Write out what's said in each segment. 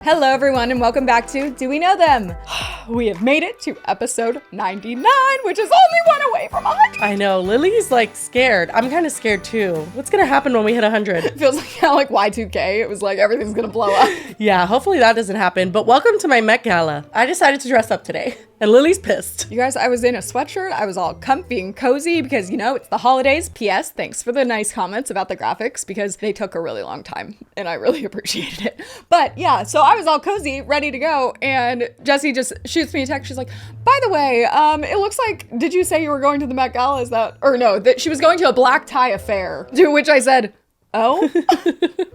Hello everyone and welcome back to Do We Know Them? We have made it to episode 99, which is only one away from 100. I know, Lily's like scared. I'm kind of scared too. What's gonna happen when we hit 100? It feels like how like Y2K, it was like everything's gonna blow up. Yeah, hopefully that doesn't happen. But welcome to my Met Gala. I decided to dress up today and Lily's pissed. You guys, I was in a sweatshirt. I was all comfy and cozy because, you know, it's the holidays. P.S. Thanks for the nice comments about the graphics because they took a really long time and I really appreciated it. But yeah, so I was all cozy, ready to go. And Jessie just shoots me a text. She's like, by the way, it looks like, did you say you were going to the Met Gala? Is that, or no, that she was going to a black tie affair. To which I said, oh?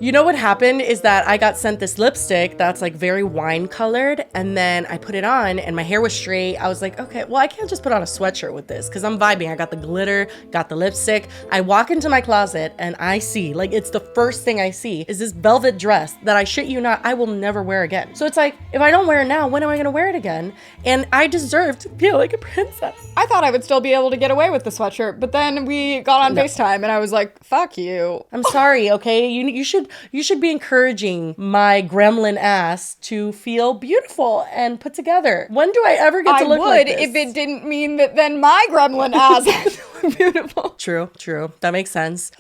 You know what happened is that I got sent this lipstick that's like very wine colored, and then I put it on and my hair was straight. I was like, okay, well, I can't just put on a sweatshirt with this because I'm vibing. I got the glitter, got the lipstick. I walk into my closet and I see, like, it's the first thing I see is this velvet dress that I shit you not, I will never wear again. So it's like, if I don't wear it now, when am I gonna wear it again? And I deserve to feel like a princess. I thought I would still be able to get away with the sweatshirt, but then we got on FaceTime and I was like, fuck you. I'm sorry, okay? You should be encouraging my gremlin ass to feel beautiful and put together. When do I ever get to look like this? I would if it didn't mean that then my gremlin ass had to look beautiful. True. That makes sense.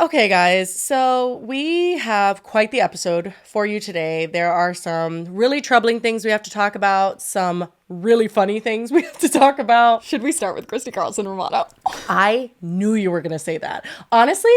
Okay, guys. So we have quite the episode for you today. There are some really troubling things we have to talk about, some really funny things we have to talk about. Should we start with Christy Carlson Romano? I knew you were going to say that. Honestly,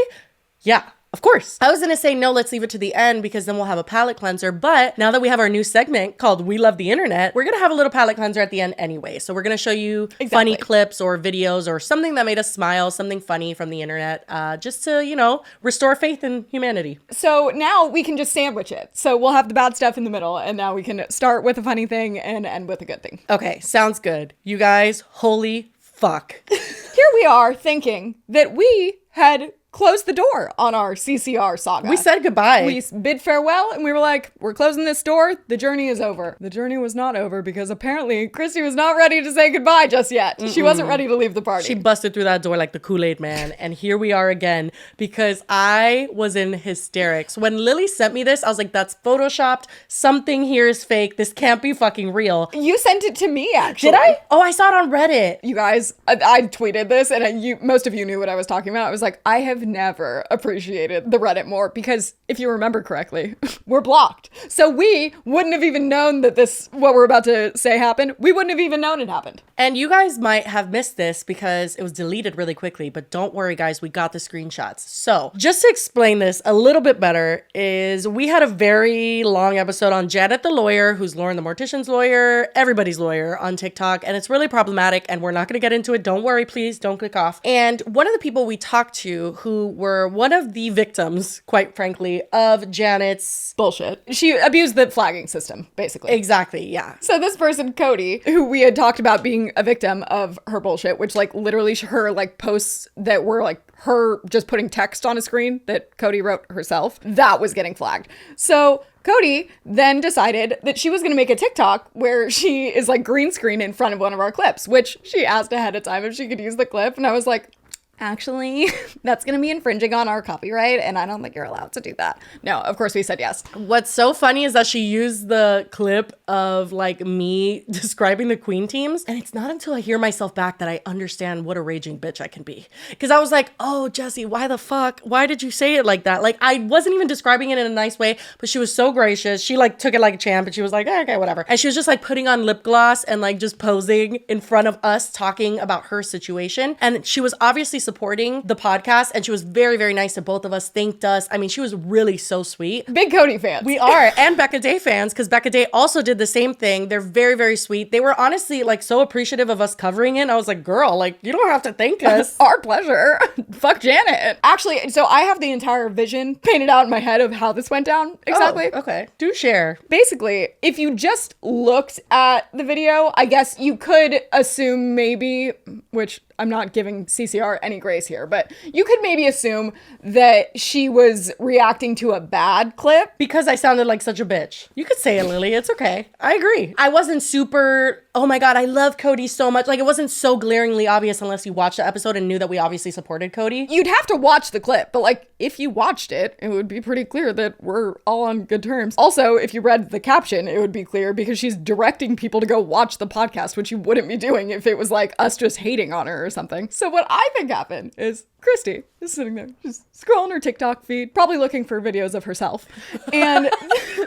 yeah. Of course. I was going to say, no, let's leave it to the end because then we'll have a palate cleanser. But now that we have our new segment called We Love the Internet, we're going to have a little palate cleanser at the end anyway. So we're going to show you funny clips or videos or something that made us smile, something funny from the internet, just to, you know, restore faith in humanity. So now we can just sandwich it. So we'll have the bad stuff in the middle and now we can start with a funny thing and end with a good thing. Okay, sounds good. You guys, holy fuck. Here we are thinking that we had closed the door on our CCR saga. We said goodbye. We bid farewell and we were like, we're closing this door. The journey is over. The journey was not over because apparently Christy was not ready to say goodbye just yet. She wasn't ready to leave the party. She busted through that door like the Kool-Aid man. And here we are again because I was in hysterics. When Lily sent me this, I was like, that's photoshopped. Something here is fake. This can't be fucking real. You sent it to me, actually. Did I? Oh, I saw it on Reddit. You guys, I tweeted this and most of you knew what I was talking about. I was like, I have never appreciated the Reddit more because if you remember correctly, we're blocked. So we wouldn't have even known that what we're about to say happened. We wouldn't have even known it happened. And you guys might have missed this because it was deleted really quickly, but don't worry guys, we got the screenshots. So just to explain this a little bit better is we had a very long episode on Janet the lawyer, who's Lauren the mortician's lawyer, everybody's lawyer on TikTok, and it's really problematic and we're not going to get into it. Don't worry, please don't click off. And one of the people we talked to who were one of the victims, quite frankly, of Janet's bullshit. She abused the flagging system, basically. Exactly, yeah. So this person, Cody, who we had talked about being a victim of her bullshit, which like literally her like posts that were like her just putting text on a screen that Cody wrote herself, that was getting flagged. So Cody then decided that she was going to make a TikTok where she is like green screen in front of one of our clips, which she asked ahead of time if she could use the clip. And I was like, actually, that's going to be infringing on our copyright, and I don't think you're allowed to do that. No, of course we said yes. What's so funny is that she used the clip of like me describing the queen teams, and it's not until I hear myself back that I understand what a raging bitch I can be. Because I was like, oh, Jessie, why the fuck? Why did you say it like that? Like, I wasn't even describing it in a nice way, but she was so gracious. She like took it like a champ, and she was like, okay, whatever. And she was just like putting on lip gloss and like just posing in front of us talking about her situation. And she was obviously supporting the podcast and she was very, very nice to both of us, thanked us. I mean, she was really so sweet. Big Cody fans. We are. And Becca Day fans, because Becca Day also did the same thing. They're very, very sweet. They were honestly like so appreciative of us covering it. I was like, girl, like you don't have to thank us. Our pleasure. Fuck Janet. Actually, so I have the entire vision painted out in my head of how this went down exactly. Oh, okay. Do share. Basically, if you just looked at the video, I guess you could assume maybe, which I'm not giving CCR any grace here, but you could maybe assume that she was reacting to a bad clip. Because I sounded like such a bitch. You could say it, Lily. It's okay. I agree. I wasn't super oh my God, I love Cody so much. Like, it wasn't so glaringly obvious unless you watched the episode and knew that we obviously supported Cody. You'd have to watch the clip, but like if you watched it, it would be pretty clear that we're all on good terms. Also, if you read the caption, it would be clear because she's directing people to go watch the podcast, which you wouldn't be doing if it was like us just hating on her or something. So what I think happened is Christy is sitting there just scrolling her TikTok feed, probably looking for videos of herself. And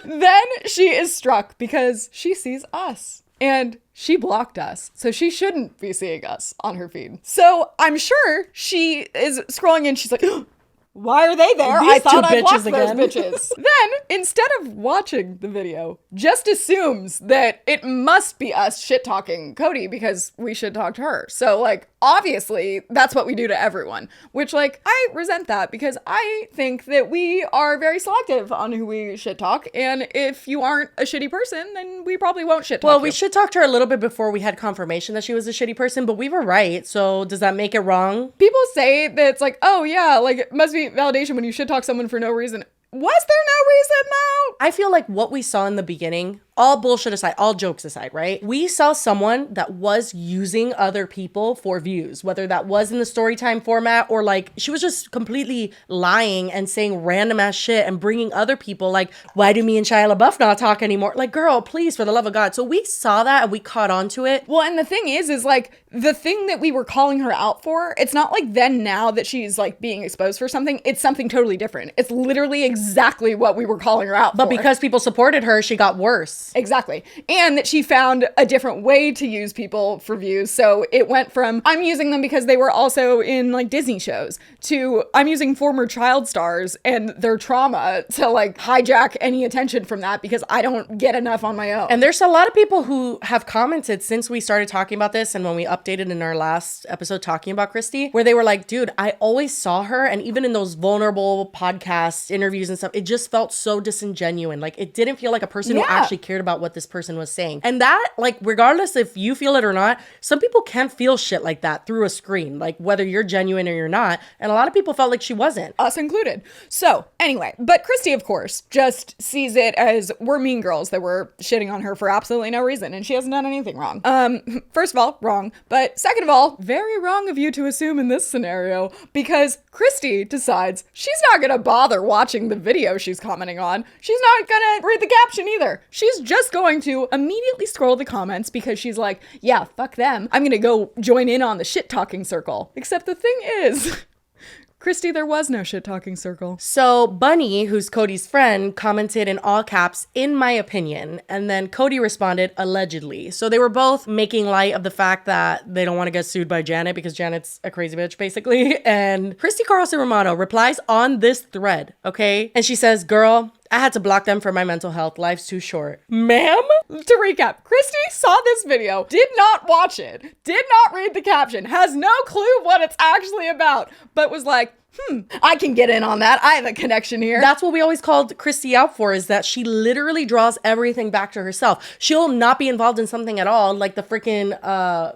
then she is struck because she sees us. And she blocked us, so she shouldn't be seeing us on her feed. So I'm sure she is scrolling and she's like, why are they there? I thought I blocked those bitches. Then, instead of watching the video, just assumes that it must be us shit-talking Cody because we shit-talked her. So, like, obviously, that's what we do to everyone. Which, like, I resent that because I think that we are very selective on who we shit-talk. And if you aren't a shitty person, then we probably won't shit-talk Well, you. we shit-talked her a little bit before we had confirmation that she was a shitty person, but we were right. So does that make it wrong? People say that it's like, oh yeah, like it must be validation when you shit talk someone for no reason. Was there no reason though? I feel like what we saw in the beginning, all bullshit aside, all jokes aside, right? We saw someone that was using other people for views, whether that was in the story time format or like she was just completely lying and saying random ass shit and bringing other people like, why do me and Shia LaBeouf not talk anymore? Like, girl, please, for the love of God. So we saw that and we caught on to it. Well, and the thing is like the thing that we were calling her out for, it's not like then now that she's like being exposed for something, it's something totally different. It's literally exactly what we were calling her out for. But because people supported her, she got worse. Exactly. And that she found a different way to use people for views. So it went from, I'm using them because they were also in like Disney shows, to I'm using former child stars and their trauma to like hijack any attention from that because I don't get enough on my own. And there's a lot of people who have commented since we started talking about this and when we updated in our last episode talking about Christy, where they were like, dude, I always saw her. And even in those vulnerable podcast interviews and stuff, it just felt so disingenuous. Like it didn't feel like a person who actually cared about what this person was saying. And that, like, regardless if you feel it or not, some people can feel shit like that through a screen, like whether you're genuine or you're not. And a lot of people felt like she wasn't. Us included. So anyway, but Christy, of course, just sees it as we're mean girls that were shitting on her for absolutely no reason. And she hasn't done anything wrong. First of all, wrong. But second of all, very wrong of you to assume in this scenario because Christy decides she's not going to bother watching the video she's commenting on. She's not going to read the caption either. She's just going to immediately scroll the comments because she's like, yeah, fuck them. I'm going to go join in on the shit talking circle. Except the thing is, Christy, there was no shit talking circle. So Bunny, who's Cody's friend, commented in all caps, in my opinion. And then Cody responded, allegedly. So they were both making light of the fact that they don't want to get sued by Janet because Janet's a crazy bitch, basically. And Christy Carlson Romano replies on this thread, okay? And she says, girl, I had to block them for my mental health. Life's too short. Ma'am? To recap, Christy saw this video, did not watch it, did not read the caption, has no clue what it's actually about, but was like, I can get in on that. I have a connection here. That's what we always called Christy out for, is that she literally draws everything back to herself. She'll not be involved in something at all, like the freaking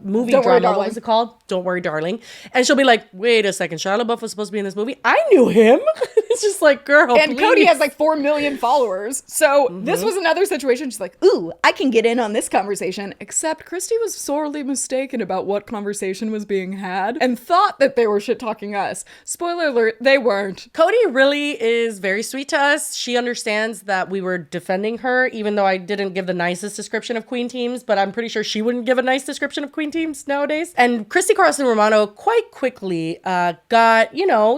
movie Don't Worry, drama. What was it called? Don't Worry, Darling. And she'll be like, wait a second, Shia LaBeouf was supposed to be in this movie? I knew him. It's just like, girl, and please. Cody has like 4 million followers. So this was another situation. She's like, ooh, I can get in on this conversation. Except Christy was sorely mistaken about what conversation was being had and thought that they were shit talking us. Spoiler alert, they weren't. Cody really is very sweet to us. She understands that we were defending her, even though I didn't give the nicest description of Queen teams, but I'm pretty sure she wouldn't give a nice description of Queen teams nowadays. And Christy Carlson Romano quite quickly got,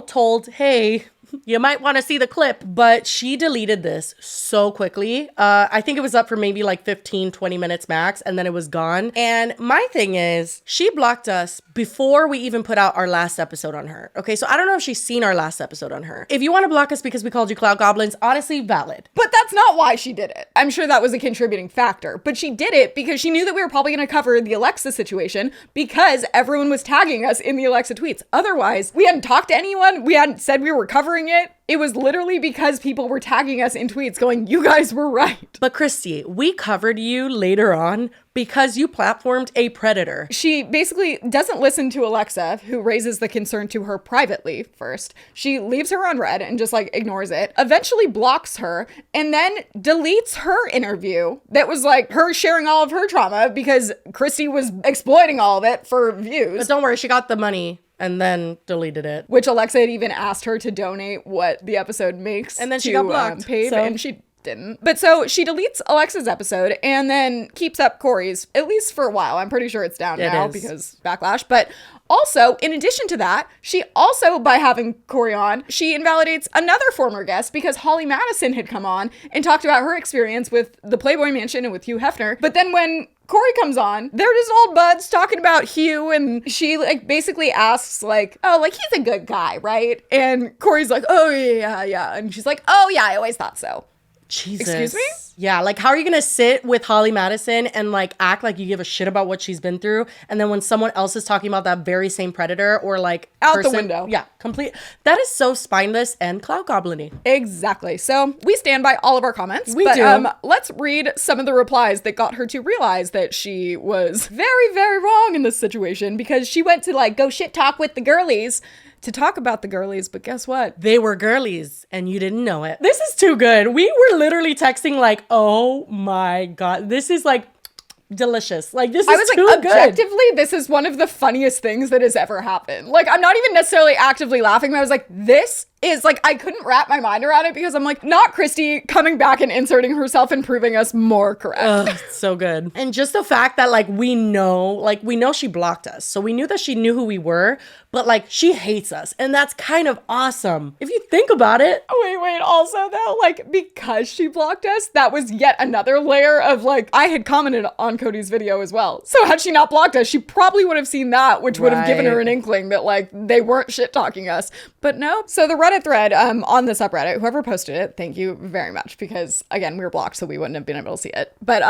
told, hey, you might want to see the clip, but she deleted this so quickly. I think it was up for maybe like 15, 20 minutes max, and then it was gone. And my thing is, she blocked us before we even put out our last episode on her. Okay, so I don't know if she's seen our last episode on her. If you want to block us because we called you Cloud Goblins, honestly, valid. But that's not why she did it. I'm sure that was a contributing factor, but she did it because she knew that we were probably going to cover the Alexa situation because everyone was tagging us in the Alexa tweets. Otherwise, we hadn't talked to anyone. We hadn't said we were covering covering it, it was literally because people were tagging us in tweets going, you guys were right. But Christy, we covered you later on because you platformed a predator. She basically doesn't listen to Alexa, who raises the concern to her privately first. She leaves her on red and just like ignores it, eventually blocks her, and then deletes her interview that was like her sharing all of her trauma because Christy was exploiting all of it for views. But don't worry, she got the money and then deleted it. Which Alexa had even asked her to donate what the episode makes. And then she to, got blocked. And she didn't. But so she deletes Alexa's episode and then keeps up Corey's, at least for a while. I'm pretty sure it's down now because backlash. But also, in addition to that, she also, by having Corey on, she invalidates another former guest because Holly Madison had come on and talked about her experience with the Playboy Mansion and with Hugh Hefner. But then when Corey comes on, they're just old buds talking about Hugh, and she like basically asks like, oh, like he's a good guy, right? And Corey's like, oh yeah. And she's like, oh yeah, I always thought so. Jesus. Excuse me? Yeah, like how are you gonna sit with Holly Madison and like act like you give a shit about what she's been through, and then when someone else is talking about that very same predator or like out the window. Yeah, complete. That is so spineless and clout goblin-y. Exactly. So we stand by all of our comments. We do. Let's read some of the replies that got her to realize that she was very, very wrong in this situation because she went to like go shit talk with the girlies to talk about the girlies, but guess what? They were girlies and you didn't know it. This is too good. We were literally texting like, oh my God, this is like delicious. Like this is too good. Objectively, this is one of the funniest things that has ever happened. Like I'm not even necessarily actively laughing, but I was like, this is like, I couldn't wrap my mind around it because I'm like, not Christy coming back and inserting herself and proving us more correct. Ugh, so good. And just the fact that like we know she blocked us. So we knew that she knew who we were, but like she hates us. And that's kind of awesome. If you think about it. Wait, also though, like because she blocked us, that was yet another layer of like, I had commented on Cody's video as well. So had she not blocked us, she probably would have seen that, which would have given her an inkling that like they weren't shit talking us. But no. So the Reddit thread on the subreddit, whoever posted it, thank you very much, because again, we were blocked, so we wouldn't have been able to see it. But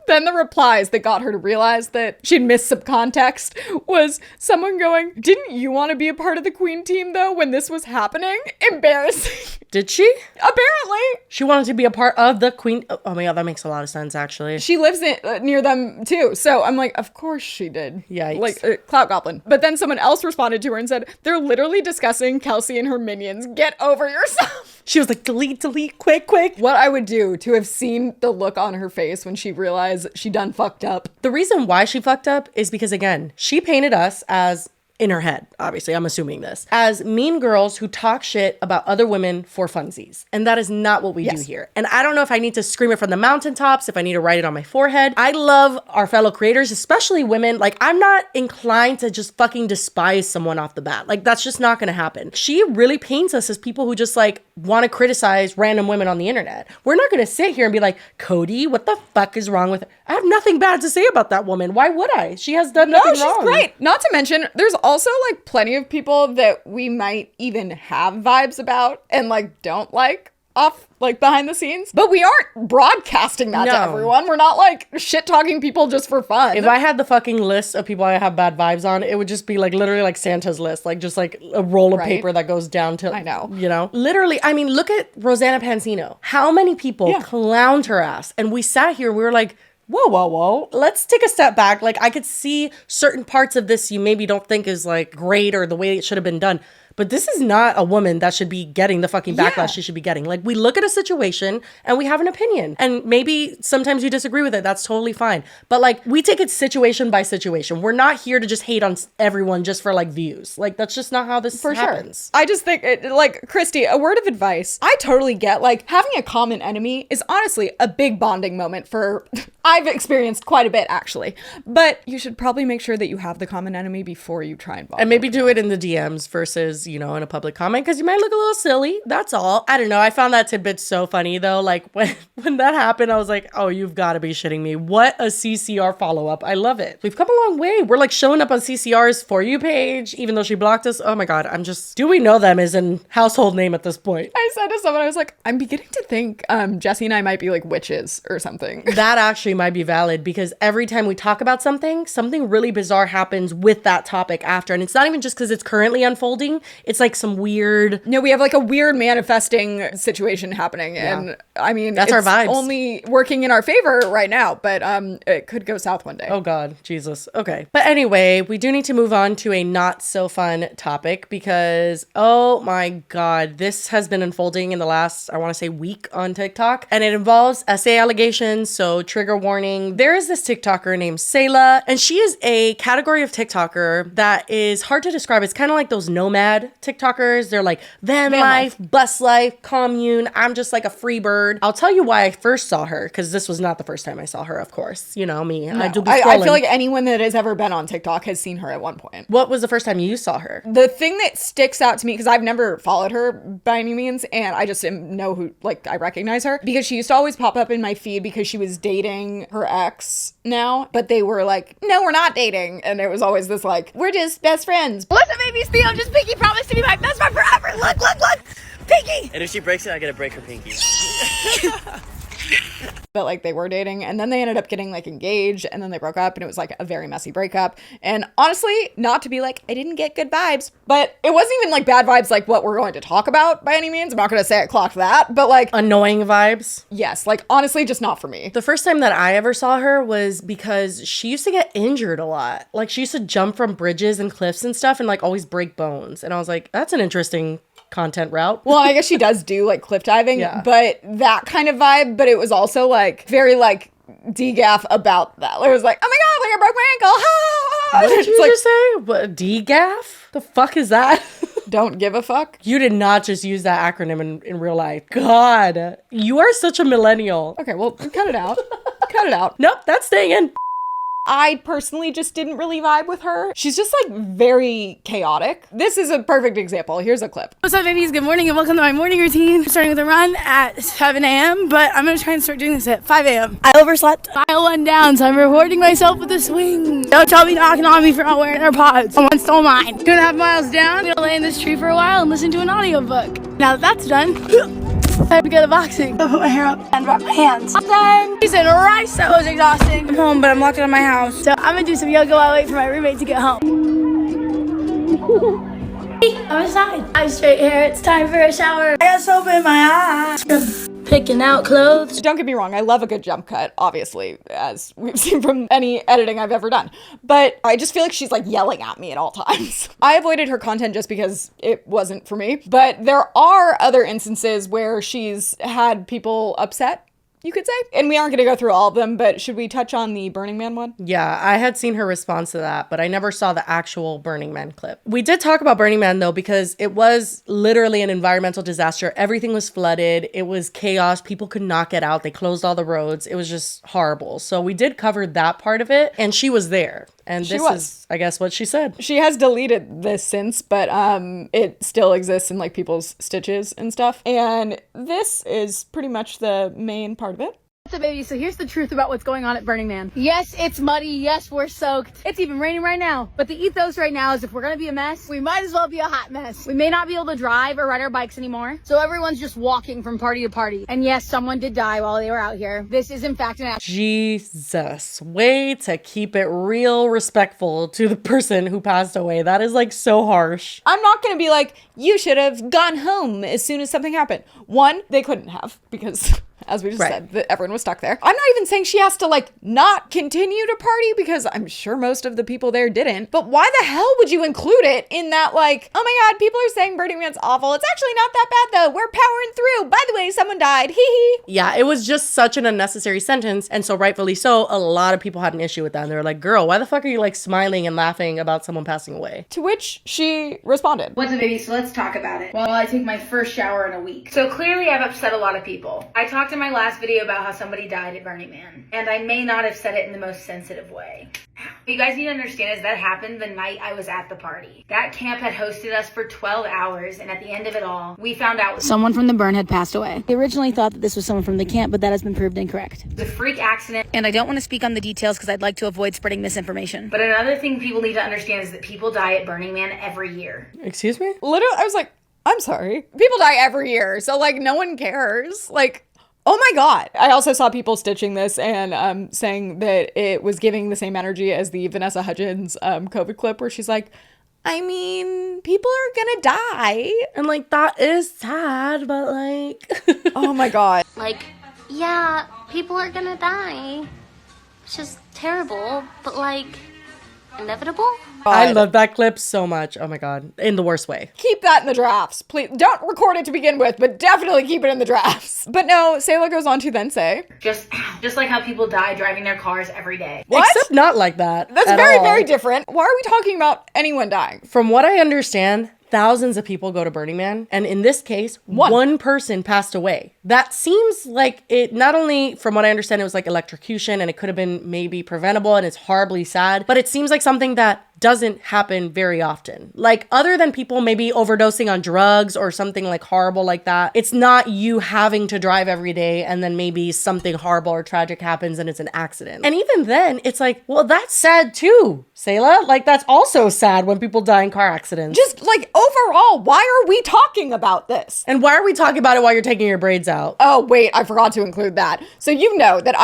then the replies that got her to realize that she'd missed some context was someone going, didn't you want to be a part of the Queen team though when this was happening? Embarrassing. Did she? Apparently. She wanted to be a part of the Queen. Oh my God, that makes a lot of sense actually. She lives near them too. So I'm like, of course she did. Yikes. Like Clout Goblin. But then someone else responded to her and said, they're literally discussing Kelsey and her minions. Get over yourself. She was like, delete, quick. What I would do to have seen the look on her face when she realized she done fucked up. The reason why she fucked up is because, again, she painted us as, in her head, obviously, I'm assuming this, as mean girls who talk shit about other women for funsies. And that is not what we do here. And I don't know if I need to scream it from the mountaintops, if I need to write it on my forehead. I love our fellow creators, especially women. Like, I'm not inclined to just fucking despise someone off the bat. Like, that's just not gonna happen. She really paints us as people who just, like, want to criticize random women on the internet. We're not gonna sit here and be like, Cody, what the fuck is wrong with her? I have nothing bad to say about that woman. Why would I? She has done nothing wrong. No, she's great. Not to mention, there's also like plenty of people that we might even have vibes about and like don't like off like behind the scenes, but we aren't broadcasting that to everyone. We're not like shit talking people just for fun. If I had the fucking list of people I have bad vibes on, it would just be like literally like Santa's list, like just like a roll of paper that goes down to, I know, you know, literally. I mean, look at Rosanna Pansino. How many people clowned her ass, and we sat here, we were like, whoa, let's take a step back. Like, I could see certain parts of this you maybe don't think is like great or the way it should have been done. But this is not a woman that should be getting the fucking backlash she should be getting. Like, we look at a situation and we have an opinion. And maybe sometimes you disagree with it. That's totally fine. But, like, we take it situation by situation. We're not here to just hate on everyone just for, like, views. Like, that's just not how this happens. Sure. I just think, like, Christy, a word of advice. I totally get, like, having a common enemy is honestly a big bonding moment for... I've experienced quite a bit, actually. But you should probably make sure that you have the common enemy before you try and bond. And maybe do it in the DMs versus, you know, in a public comment, because you might look a little silly. That's all. I don't know. I found that tidbit so funny, though. Like, when that happened, I was like, oh, you've got to be shitting me. What a CCR follow-up. I love it. We've come a long way. We're, like, showing up on CCR's For You page, even though she blocked us. Oh, my God. Do we know them is a household name at this point. I said to someone, I was like, I'm beginning to think Jesse and I might be, like, witches or something. That actually actually might be valid because every time we talk about something really bizarre happens with that topic after. And it's not even just because it's currently unfolding. It's like some weird... No, we have like a weird manifesting situation happening. Yeah. And I mean, that's our vibes. Only working in our favor right now, but it could go south one day. Oh God, Jesus. Okay. But anyway, we do need to move on to a not so fun topic because, oh my God, this has been unfolding in the last, I want to say, week on TikTok. And it involves essay allegations, so trigger warning. There is this TikToker named Salah, and she is a category of TikToker that is hard to describe. It's kind of like those nomad TikTokers. They're like van life, bus life, commune. I'm just like a free bird. I'll tell you why I first saw her, because this was not the first time I saw her, of course. You know me. No. I feel like anyone that has ever been on TikTok has seen her at one point. What was the first time you saw her? The thing that sticks out to me, because I've never followed her by any means, and I just know who, like, I recognize her, because she used to always pop up in my feed because she was dating her ex now, but they were like, no, we're not dating. And it was always this like, we're just best friends. What's up, baby? I'm just Pinky promised to be my best friend forever. Look, Pinky. And if she breaks it, I gotta break her pinky. But like they were dating, and then they ended up getting like engaged, and then they broke up, and it was like a very messy breakup. And honestly, not to be like, I didn't get good vibes, but it wasn't even like bad vibes like what we're going to talk about by any means. I'm not gonna say I clocked that, but like annoying vibes. Yes, like honestly, just not for me. The first time that I ever saw her was because she used to get injured a lot. Like she used to jump from bridges and cliffs and stuff and like always break bones. And I was like, that's an interesting content route. Well, I guess she does do like cliff diving, but that kind of vibe. But it was also like very like degaff about that. It was like, oh my God, like I broke my ankle. What did you just say? What, degaff? The fuck is that? Don't give a fuck. You did not just use that acronym in real life. God, you are such a millennial. Okay, well, cut it out. Cut it out. Nope, that's staying in. I personally just didn't really vibe with her. She's just like very chaotic. This is a perfect example. Here's a clip. What's up, babies? Good morning and welcome to my morning routine. I'm starting with a run at 7 a.m., but I'm going to try and start doing this at 5 a.m. I overslept. Mile one down, so I'm rewarding myself with a swing. Don't tell me knocking on me for not wearing AirPods. Someone stole mine. 2.5 miles down, I'm going to lay in this tree for a while and listen to an audiobook. Now that that's done, I have to go to boxing. I put my hair up and wrap my hands. I'm done. He's in rice. That was exhausting. I'm home, but I'm locked out of my house. So I'm gonna do some yoga while I wait for my roommate to get home. I'm inside. I have straight hair. It's time for a shower. I got soap in my eyes. Picking out clothes. Don't get me wrong, I love a good jump cut, obviously, as we've seen from any editing I've ever done. But I just feel like she's like yelling at me at all times. I avoided her content just because it wasn't for me. But there are other instances where she's had people upset, you could say. And we aren't going to go through all of them, but should we touch on the Burning Man one? Yeah, I had seen her response to that, but I never saw the actual Burning Man clip. We did talk about Burning Man though, because it was literally an environmental disaster. Everything was flooded. It was chaos. People could not get out. They closed all the roads. It was just horrible. So we did cover that part of it, and she was there. And this is, I guess, what she said. She has deleted this since, but it still exists in like people's stitches and stuff. And this is pretty much the main part of it. What's up, baby? So here's the truth about what's going on at Burning Man. Yes, it's muddy. Yes, we're soaked. It's even raining right now. But the ethos right now is if we're going to be a mess, we might as well be a hot mess. We may not be able to drive or ride our bikes anymore. So everyone's just walking from party to party. And yes, someone did die while they were out here. This is in fact an act. Jesus. Way to keep it real respectful to the person who passed away. That is like so harsh. I'm not going to be like, you should have gone home as soon as something happened. One, they couldn't have because... as we just said, that everyone was stuck there. I'm not even saying she has to like not continue to party because I'm sure most of the people there didn't. But why the hell would you include it in that like, oh my God, people are saying Burning Man's awful. It's actually not that bad though. We're powering through. By the way, someone died. Hee hee. Yeah, it was just such an unnecessary sentence. And so rightfully so, a lot of people had an issue with that. And they were like, girl, why the fuck are you like smiling and laughing about someone passing away? To which she responded. What's up, baby? So let's talk about it. Well, I take my first shower in a week. So clearly I've upset a lot of people. I talked in my last video about how somebody died at Burning Man, and I may not have said it in the most sensitive way. What you guys need to understand is that happened the night I was at the party. That camp had hosted us for 12 hours, and at the end of it all, we found out someone from the burn had passed away. We originally thought that this was someone from the camp, but that has been proved incorrect. It was a freak accident, and I don't want to speak on the details because I'd like to avoid spreading misinformation. But another thing people need to understand is that people die at Burning Man every year. Excuse me? Literally, I was like, I'm sorry. People die every year, so like no one cares. Like, Oh my God. I also saw people stitching this and saying that it was giving the same energy as the Vanessa Hudgens COVID clip where she's like, I mean, people are gonna die. And like, that is sad, but like... Oh my God. Like, yeah, people are gonna die. It's just terrible, but like, inevitable? I love that clip so much. Oh my God. In the worst way. Keep that in the drafts. Please don't record it to begin with, but definitely keep it in the drafts. But no, Salah goes on to then say, Just like how people die driving their cars every day. what? Except not like that. That's at very, all. very different. Why are we talking about anyone dying? From what I understand, thousands of people go to Burning Man. And in this case, one person passed away. That seems like it, not only from what I understand, it was like electrocution and it could have been maybe preventable and it's horribly sad, but it seems like something that doesn't happen very often. Like, other than people maybe overdosing on drugs or something like horrible like that, it's not you having to drive every day and then maybe something horrible or tragic happens and it's an accident. And even then, it's like, well, that's sad too, Salah. Like, that's also sad when people die in car accidents. Just like overall, why are we talking about this? And why are we talking about it while you're taking your braids out? Oh, wait, I forgot to include that. So you know that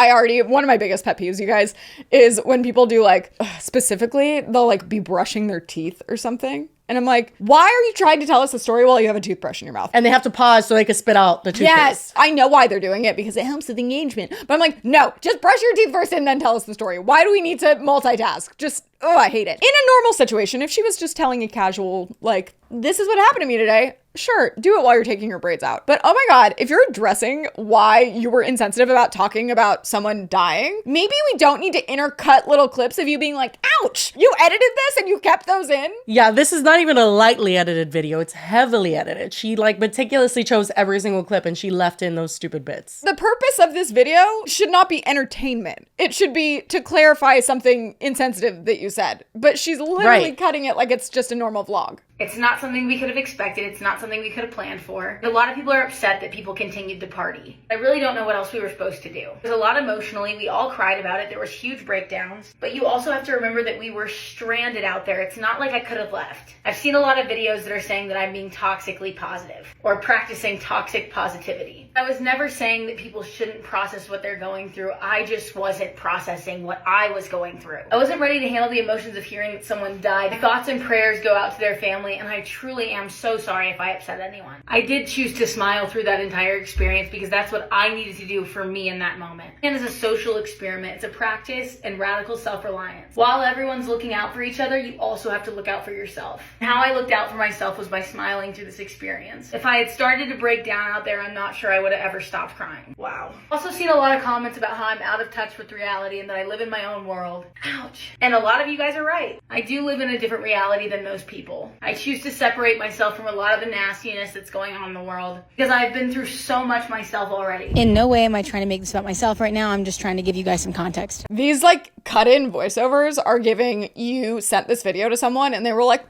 one of my biggest pet peeves, you guys, is when people do like, specifically, they'll like be brushing their teeth or something. And I'm like, why are you trying to tell us a story while you have a toothbrush in your mouth? And they have to pause so they can spit out the toothpaste. Yes, I know why they're doing it because it helps with engagement. But I'm like, no, just brush your teeth first and then tell us the story. Why do we need to multitask? I hate it. In a normal situation, if she was just telling a casual, like, this is what happened to me today, sure, do it while you're taking your braids out. But oh my God, if you're addressing why you were insensitive about talking about someone dying, maybe we don't need to intercut little clips of you being like, ouch, you edited this and you kept those in? Yeah, this is not even a lightly edited video. It's heavily edited. She like meticulously chose every single clip and she left in those stupid bits. The purpose of this video should not be entertainment. It should be to clarify something insensitive that you said. But she's literally cutting it like it's just a normal vlog. It's not something we could have expected. It's not something we could have planned for. A lot of people are upset that people continued to party. I really don't know what else we were supposed to do. There's a lot emotionally. We all cried about it. There was huge breakdowns. But you also have to remember that we were stranded out there. It's not like I could have left. I've seen a lot of videos that are saying that I'm being toxically positive or practicing toxic positivity. I was never saying that people shouldn't process what they're going through. I just wasn't processing what I was going through. I wasn't ready to handle the emotions of hearing that someone died. My thoughts and prayers go out to their family, and I truly am so sorry if I upset anyone. I did choose to smile through that entire experience because that's what I needed to do for me in that moment. And it's a social experiment. It's a practice and radical self-reliance. While everyone's looking out for each other, you also have to look out for yourself. And how I looked out for myself was by smiling through this experience. If I had started to break down out there, I'm not sure I would have ever stopped crying. Wow. Also seen a lot of comments about how I'm out of touch with reality and that I live in my own world. Ouch. And a lot of you guys are right. I do live in a different reality than most people. I choose to separate myself from a lot of the nastiness that's going on in the world because I've been through so much myself already. In no way am I trying to make this about myself right now. I'm just trying to give you guys some context. These like cut-in voiceovers are giving you sent this video to someone and they were like,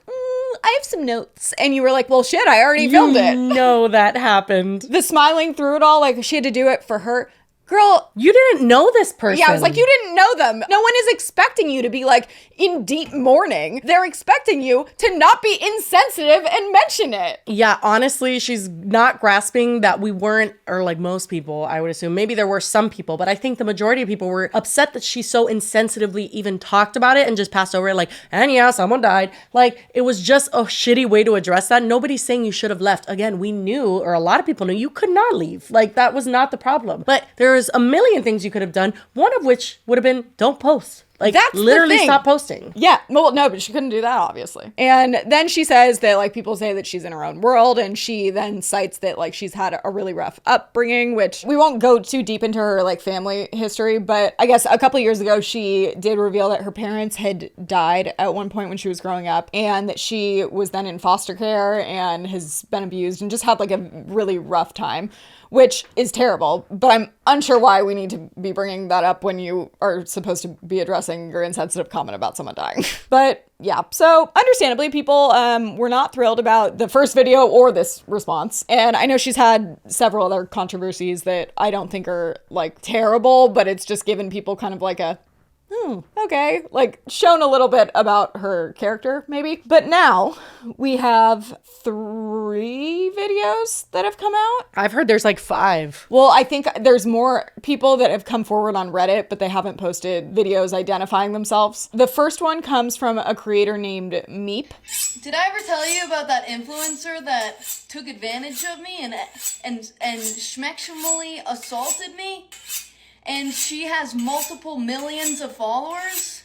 I have some notes. And you were like, well, shit, I already filmed it. No, that happened. The smiling through it all, like she had to do it for her. Girl, you didn't know this person. Yeah, I was like, you didn't know them. No one is expecting you to be like in deep mourning. They're expecting you to not be insensitive and mention it. Yeah, honestly, she's not grasping that we weren't, or like most people, I would assume. Maybe there were some people, but I think the majority of people were upset that she so insensitively even talked about it and just passed over it like, and yeah, someone died. Like, it was just a shitty way to address that. Nobody's saying you should have left. Again, we knew, or a lot of people knew, you could not leave. Like, that was not the problem. But there's a million things you could have done, one of which would have been don't post. Like, that's literally stop posting. Yeah. Well, no, but she couldn't do that, obviously. And then she says that, like, people say that she's in her own world, and she then cites that, like, she's had a really rough upbringing, which we won't go too deep into her, like, family history, but I guess a couple years ago, she did reveal that her parents had died at one point when she was growing up, and that she was then in foster care and has been abused and just had, like, a really rough time, which is terrible, but I'm unsure why we need to be bringing that up when you are supposed to be addressing your insensitive comment about someone dying. But yeah, so understandably, people were not thrilled about the first video or this response. And I know she's had several other controversies that I don't think are like terrible, but it's just given people kind of like a, Okay, like shown a little bit about her character, maybe. But now we have 3 videos that have come out. I've heard there's like 5. Well, I think there's more people that have come forward on Reddit, but they haven't posted videos identifying themselves. The first one comes from a creator named Meep. Did I ever tell you about that influencer that took advantage of me and schmeximally assaulted me? And she has multiple millions of followers?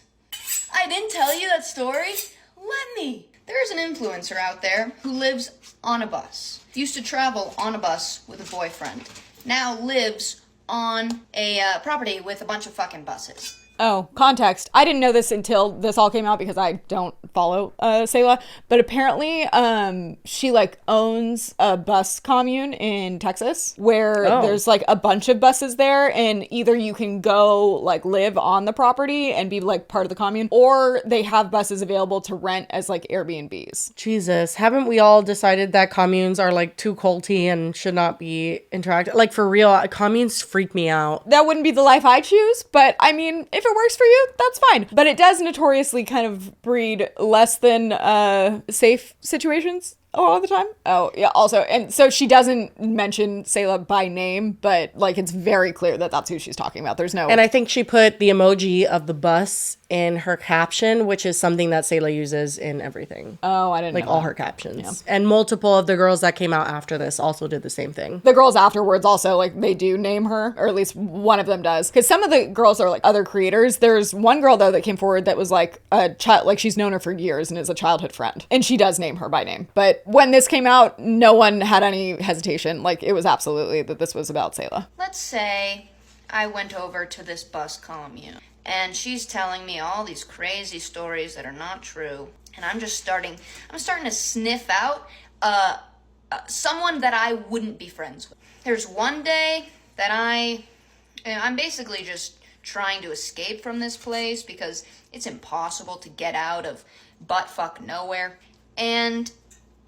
I didn't tell you that story. Let me. There's an influencer out there who lives on a bus. Used to travel on a bus with a boyfriend. Now lives on a property with a bunch of fucking buses. Oh, context. I didn't know this until this all came out because I don't follow Salah, but apparently she like owns a bus commune in Texas where there's like a bunch of buses there, and either you can go like live on the property and be like part of the commune, or they have buses available to rent as like Airbnbs. Jesus, haven't we all decided that communes are like too culty and should not be interactive? Like for real, communes freak me out. That wouldn't be the life I choose, but I mean, if it works for you, that's fine. But it does notoriously kind of breed less than safe situations a lot of the time. Oh, yeah, also, and so she doesn't mention Salah by name, but like it's very clear that that's who she's talking about. There's no... And I think she put the emoji of the bus in her caption, which is something that Salah uses in everything. Oh, I didn't like know all that. her captions. Yeah. And multiple of the girls that came out after this also did the same thing. The girls afterwards also, like, they do name her, or at least one of them does. Because some of the girls are, like, other creators. There's one girl, though, that came forward that was, like, a child, like, she's known her for years and is a childhood friend. And she does name her by name. But when this came out, no one had any hesitation. Like, it was absolutely that this was about Salah. Let's say I went over to this bus commune, and she's telling me all these crazy stories that are not true. And I'm starting to sniff out someone that I wouldn't be friends with. There's one day that I'm basically just trying to escape from this place because it's impossible to get out of buttfuck nowhere. And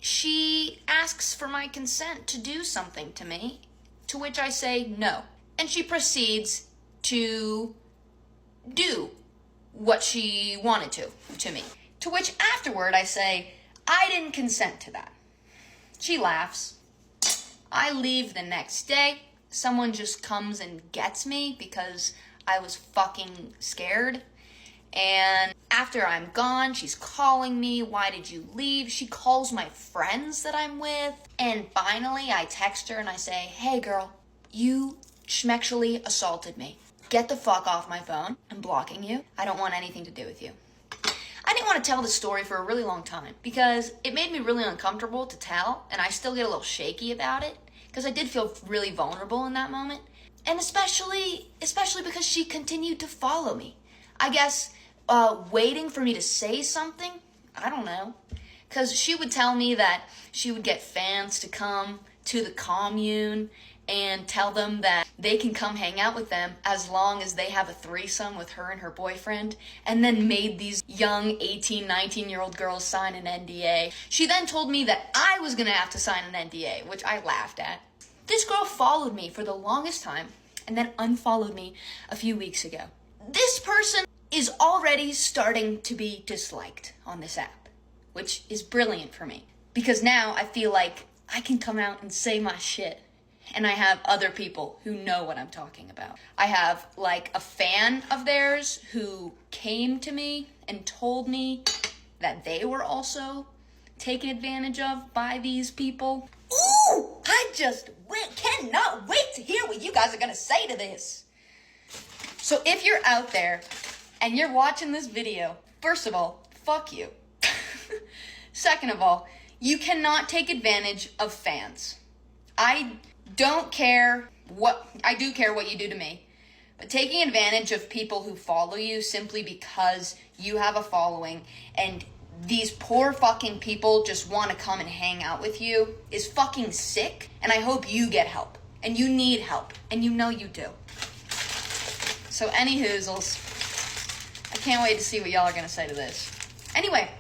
she asks for my consent to do something to me, to which I say no. And she proceeds to do what she wanted to me. To which afterward I say, I didn't consent to that. She laughs. I leave the next day. Someone just comes and gets me because I was fucking scared. And after I'm gone, she's calling me, why did you leave? She calls my friends that I'm with. And finally I text her and I say, hey girl, you schmexually assaulted me. Get the fuck off my phone. I'm blocking you. I don't want anything to do with you. I didn't want to tell this story for a really long time because it made me really uncomfortable to tell, and I still get a little shaky about it because I did feel really vulnerable in that moment. And especially because she continued to follow me. I guess waiting for me to say something, I don't know. Because she would tell me that she would get fans to come to the commune and tell them that they can come hang out with them as long as they have a threesome with her and her boyfriend, and then made these young 18, 19-year-old girls sign an NDA. She then told me that I was gonna have to sign an NDA, which I laughed at. This girl followed me for the longest time and then unfollowed me a few weeks ago. This person is already starting to be disliked on this app, which is brilliant for me because now I feel like I can come out and say my shit. And I have other people who know what I'm talking about. I have like a fan of theirs who came to me and told me that they were also taken advantage of by these people. Ooh, I just cannot wait to hear what you guys are gonna say to this. So if you're out there and you're watching this video, first of all, fuck you. Second of all, you cannot take advantage of fans. I do care what you do to me, but taking advantage of people who follow you simply because you have a following and these poor fucking people just want to come and hang out with you is fucking sick, and I hope you get help, and you need help, and you know you do. So any hoozles, I can't wait to see what y'all are gonna say to this. Anyway,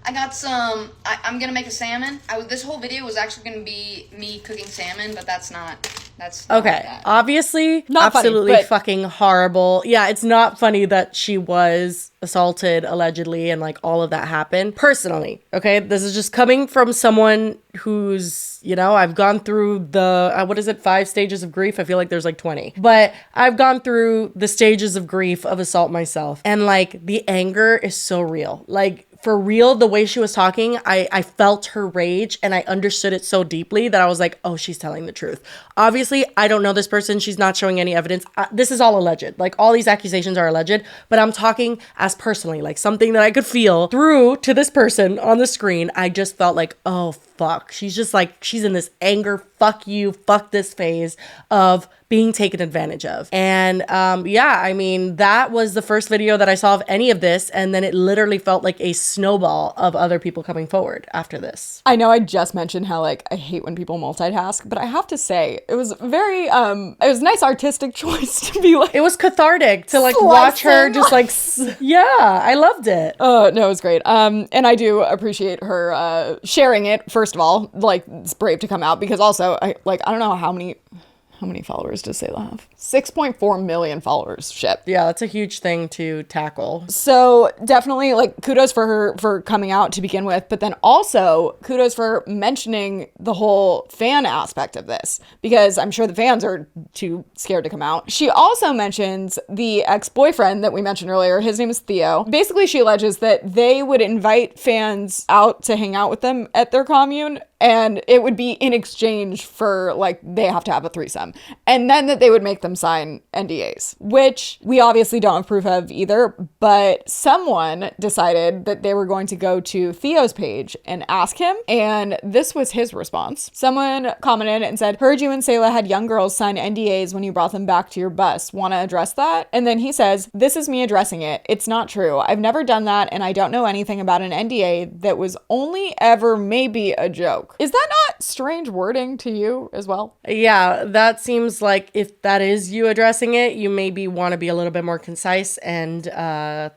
I got some, I'm gonna make a salmon. This whole video was actually gonna be me cooking salmon, but that's not That's not Okay, that. obviously, Not funny, absolutely but- fucking horrible. Yeah, it's not funny that she was assaulted allegedly and like all of that happened. Personally, okay, this is just coming from someone who's, you know, I've gone through the, what is it, 5 stages of grief? I feel like there's like 20. But I've gone through the stages of grief of assault myself. And like the anger is so real. Like, for real, the way she was talking, I felt her rage and I understood it so deeply that I was like, oh, she's telling the truth. Obviously, I don't know this person. She's not showing any evidence. This is all alleged. Like, all these accusations are alleged, but I'm talking as personally, like something that I could feel through to this person on the screen. I just felt like, oh, fuck. She's just like, she's in this anger, fuck you, fuck this phase of being taken advantage of. And yeah, I mean, that was the first video that I saw of any of this. And then it literally felt like a snowball of other people coming forward after this. I know I just mentioned how like I hate when people multitask, but I have to say it was very it was a nice artistic choice to be like, It was cathartic to like watch her just like, yeah, I loved it. no, it was great. And I do appreciate her sharing it. First of all, like it's brave to come out, because also I don't know how many followers does Salah have? 6.4 million followers. Shit. Yeah, that's a huge thing to tackle. So definitely like kudos for her for coming out to begin with, but then also kudos for mentioning the whole fan aspect of this, because I'm sure the fans are too scared to come out. She also mentions the ex-boyfriend that we mentioned earlier. His name is Theo. Basically, she alleges that they would invite fans out to hang out with them at their commune, and it would be in exchange for like they have to have a threesome, and then that they would make them sign NDAs, which we obviously don't approve of either. But someone decided that they were going to go to Theo's page and ask him, and this was his response. Someone commented and said, "Heard you and Salah had young girls sign NDAs when you brought them back to your bus. Want to address that?" And then he says, "This is me addressing it. It's not true. I've never done that, and I don't know anything about an NDA that was only ever maybe a joke." Is that not strange wording to you as well? Yeah, that seems like if that is you addressing it, you maybe want to be a little bit more concise and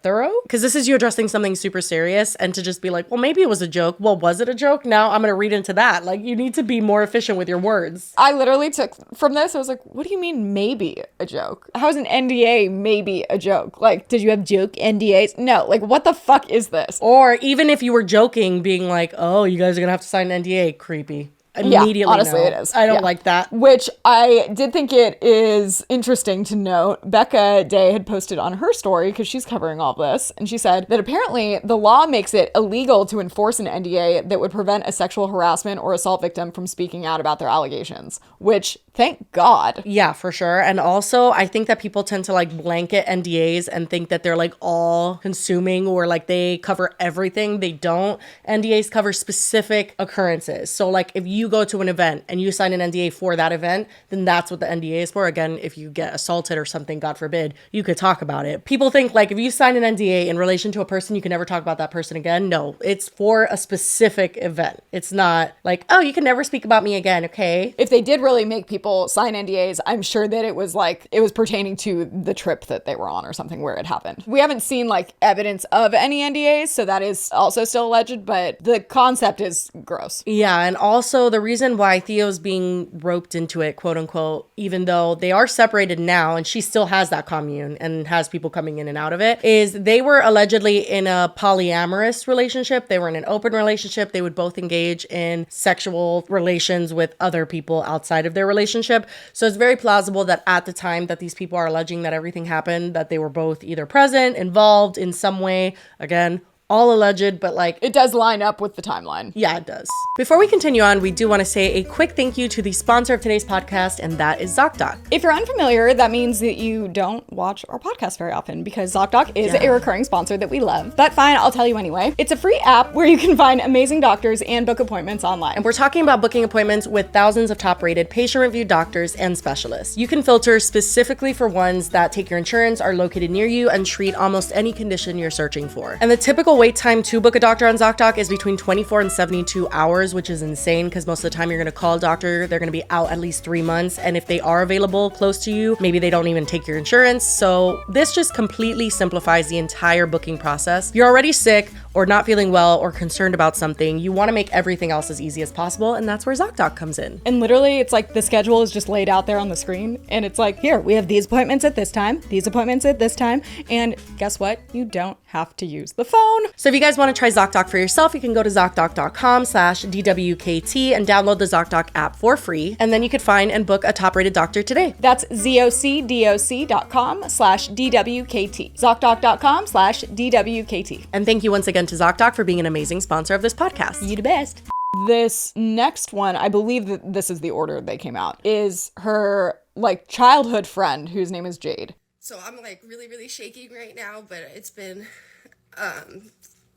thorough. Because this is you addressing something super serious, and to just be like, well, maybe it was a joke. Well, was it a joke? Now I'm going to read into that. Like, you need to be more efficient with your words. I literally took from this, I was like, what do you mean maybe a joke? How is an NDA maybe a joke? Like, did you have joke NDAs? No, like what the fuck is this? Or even if you were joking, being like, oh, you guys are going to have to sign an NDA. Creepy. Immediately, honestly, no. it is. I don't Yeah. like that. Which I did think it is interesting to note. Becca Day had posted on her story, because she's covering all this, and she said that apparently the law makes it illegal to enforce an NDA that would prevent a sexual harassment or assault victim from speaking out about their allegations, which, thank God. Yeah, for sure. And also, I think that people tend to like blanket NDAs and think that they're like all consuming or like they cover everything. They don't. NDAs cover specific occurrences. So like if you go to an event and you sign an NDA for that event, then that's what the NDA is for. Again, if you get assaulted or something, God forbid, you could talk about it. People think like if you sign an NDA in relation to a person, you can never talk about that person again. No, it's for a specific event. It's not like, oh, you can never speak about me again. Okay. If they did really make people sign NDAs, I'm sure that it was pertaining to the trip that they were on or something where it happened. We haven't seen like evidence of any NDAs, so that is also still alleged, but the concept is gross. Yeah, and also the reason why Theo's being roped into it, quote unquote, even though they are separated now and she still has that commune and has people coming in and out of it, is they were allegedly in a polyamorous relationship. They were in an open relationship. They would both engage in sexual relations with other people outside of their relationship. So it's very plausible that at the time that these people are alleging that everything happened, that they were both either present, involved in some way. Again, all alleged, but like It does line up with the timeline. yeah, it does. Before we continue on, we do want to say a quick thank you to the sponsor of today's podcast, and that is ZocDoc. If you're unfamiliar, that means that you don't watch our podcast very often, because ZocDoc is a recurring sponsor that we love. But fine, I'll tell you anyway. It's a free app where you can find amazing doctors and book appointments online. And we're talking about booking appointments with thousands of top-rated patient-reviewed doctors and specialists. You can filter specifically for ones that take your insurance, are located near you, and treat almost any condition you're searching for. And the typical wait time to book a doctor on ZocDoc is between 24 and 72 hours, which is insane because most of the time you're going to call a doctor, they're going to be out at least 3 months. And if they are available close to you, maybe they don't even take your insurance. So this just completely simplifies the entire booking process. You're already sick or not feeling well or concerned about something, you want to make everything else as easy as possible, and that's where ZocDoc comes in. And literally, it's like the schedule is just laid out there on the screen, and it's like, here, we have these appointments at this time, these appointments at this time, and guess what? You don't have to use the phone. So if you guys want to try ZocDoc for yourself, you can go to ZocDoc.com/DWKT and download the ZocDoc app for free, and then you could find and book a top-rated doctor today. That's ZocDoc.com/DWKT. ZocDoc.com/DWKT. And thank you once again to ZocDoc for being an amazing sponsor of this podcast. You the best. This next one, I believe that this is the order they came out, is her like childhood friend whose name is Jade. So I'm like really, really shaking right now, but it's been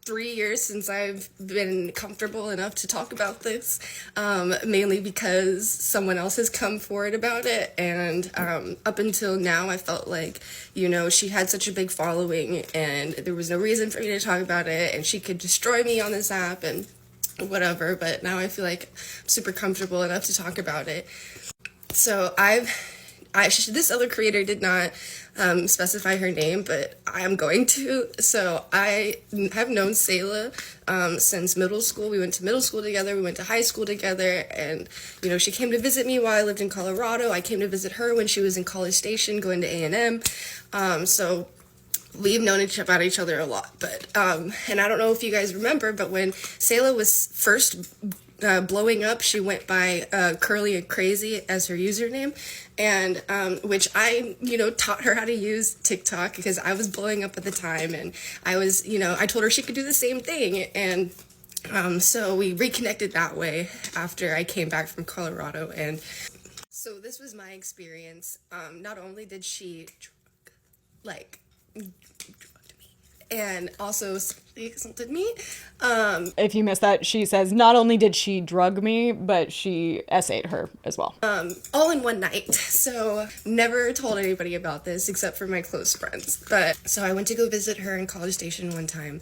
3 years since I've been comfortable enough to talk about this, mainly because someone else has come forward about it. And up until now, I felt like, you know, she had such a big following and there was no reason for me to talk about it, and she could destroy me on this app and whatever. But now I feel like I'm super comfortable enough to talk about it. So this other creator did not specify her name, but I am going to. So I have known Salah since middle school. We went to middle school together. We went to high school together. And, you know, she came to visit me while I lived in Colorado. I came to visit her when she was in College Station going to A&M. So we've known about each other a lot. But, and I don't know if you guys remember, but when Salah was first blowing up, she went by Curly and Crazy as her username, and which I, you know, taught her how to use TikTok because I was blowing up at the time, and I was, you know, I told her she could do the same thing, and so we reconnected that way after I came back from Colorado. And so this was my experience. Not only did she and also assaulted me. If you missed that, she says not only did she drug me, but she essayed her as well. All in one night. So never told anybody about this except for my close friends. But so I went to go visit her in College Station one time,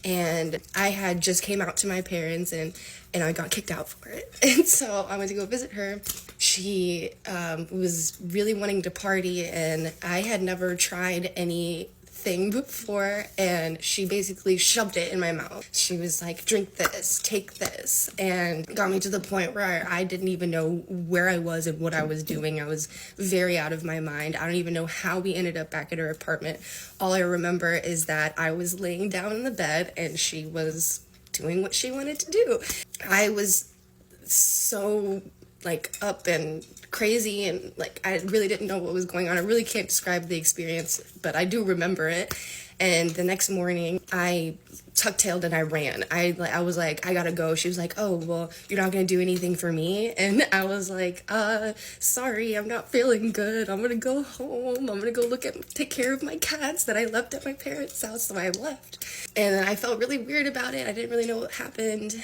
and I had just came out to my parents, and I got kicked out for it. And so I went to go visit her. She was really wanting to party, and I had never tried anything before, and she basically shoved it in my mouth. She was like, drink this, take this, and got me to the point where I didn't even know where I was and what I was doing. I was very out of my mind. I don't even know how we ended up back at her apartment. All I remember is that I was laying down in the bed and she was doing what she wanted to do. I was so like up and crazy, and like I really didn't know what was going on. I really can't describe the experience, but I do remember it. And the next morning I tuck-tailed and I ran. I was like, I gotta go. She was like, oh, well, you're not gonna do anything for me? And I was like, sorry, I'm not feeling good. I'm gonna go home. I'm gonna go take care of my cats that I left at my parents' house. So I left, and I felt really weird about it. I didn't really know what happened.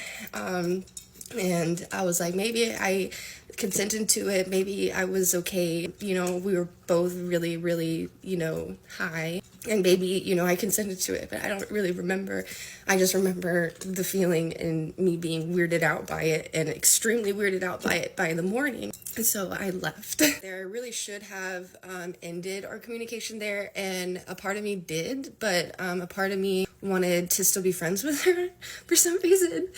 And I was like, maybe I consented to it. Maybe I was okay. You know, we were both really, really, you know, high. And maybe, you know, I consented to it, but I don't really remember. I just remember the feeling and me being weirded out by it, and extremely weirded out by it by the morning. And so I left. There really should have ended our communication there, and a part of me did, but a part of me wanted to still be friends with her for some reason.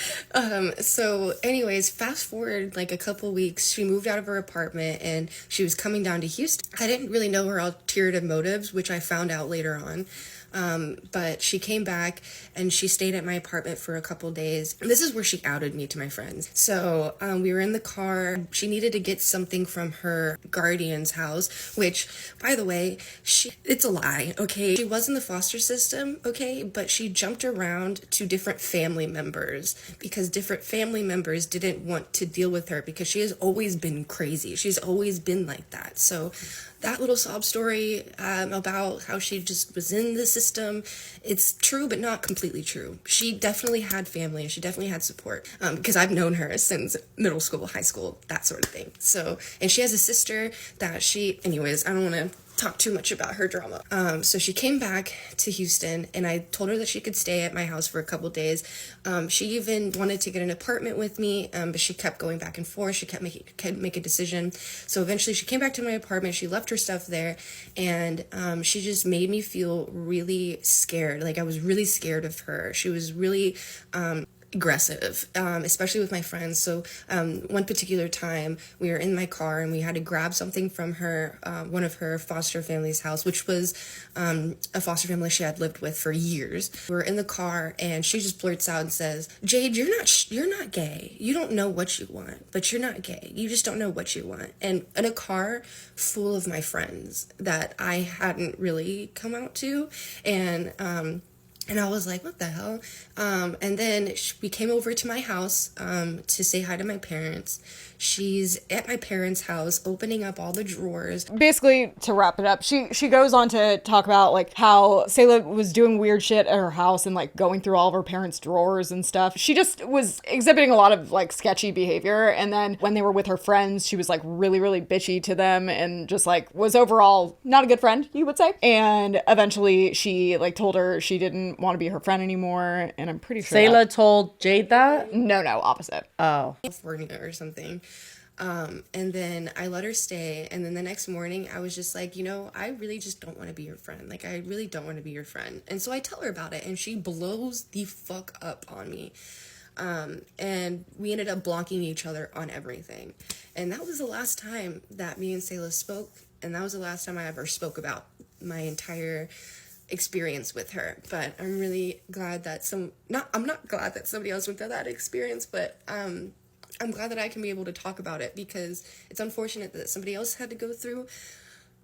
So anyways, fast forward like a couple weeks, she moved out of her apartment and she was coming down to Houston. I didn't really know her ulterior motives, which I found out later on. But she came back and she stayed at my apartment for a couple days. This is where she outed me to my friends. So we were in the car. She needed to get something from her guardian's house, which, by the way, it's a lie, okay? She was in the foster system, okay? But she jumped around to different family members because different family members didn't want to deal with her because she has always been crazy. She's always been like that. So that little sob story about how she just was in the system, it's true, but not completely true. She definitely had family and she definitely had support because I've known her since middle school, high school, that sort of thing. So, and she has a sister that anyways, I don't want to talk too much about her drama. So she came back to Houston, and I told her that she could stay at my house for a couple days. She even wanted to get an apartment with me, but she kept going back and forth. She kept make a decision. So eventually she came back to my apartment. She left her stuff there, and she just made me feel really scared. Like, I was really scared of her. She was really aggressive, especially with my friends. So one particular time we were in my car and we had to grab something from her, one of her foster family's house, which was a foster family she had lived with for years. We were in the car and she just blurts out and says, "Jade, you're not gay. You don't know what you want, but you're not gay. You just don't know what you want." And in a car full of my friends that I hadn't really come out to, and I was like, what the hell? And then we came over to my house to say hi to my parents. She's at my parents' house opening up all the drawers. Basically, to wrap it up, she goes on to talk about like how Salah was doing weird shit at her house and like going through all of her parents' drawers and stuff. She just was exhibiting a lot of like sketchy behavior. And then when they were with her friends, she was like really, really bitchy to them and just like was overall not a good friend, you would say. And eventually she like told her she didn't want to be her friend anymore. And I'm pretty sure Salah told Jade that? No, opposite. Oh. California or something. And then I let her stay. And then the next morning I was just like, I really just don't want to be your friend. Like, I really don't want to be your friend. And so I tell her about it and she blows the fuck up on me. And we ended up blocking each other on everything. And that was the last time that me and Salah spoke. And that was the last time I ever spoke about my entire experience with her. But I'm really glad that I'm not glad that somebody else went through that experience, but I'm glad that I can be able to talk about it, because it's unfortunate that somebody else had to go through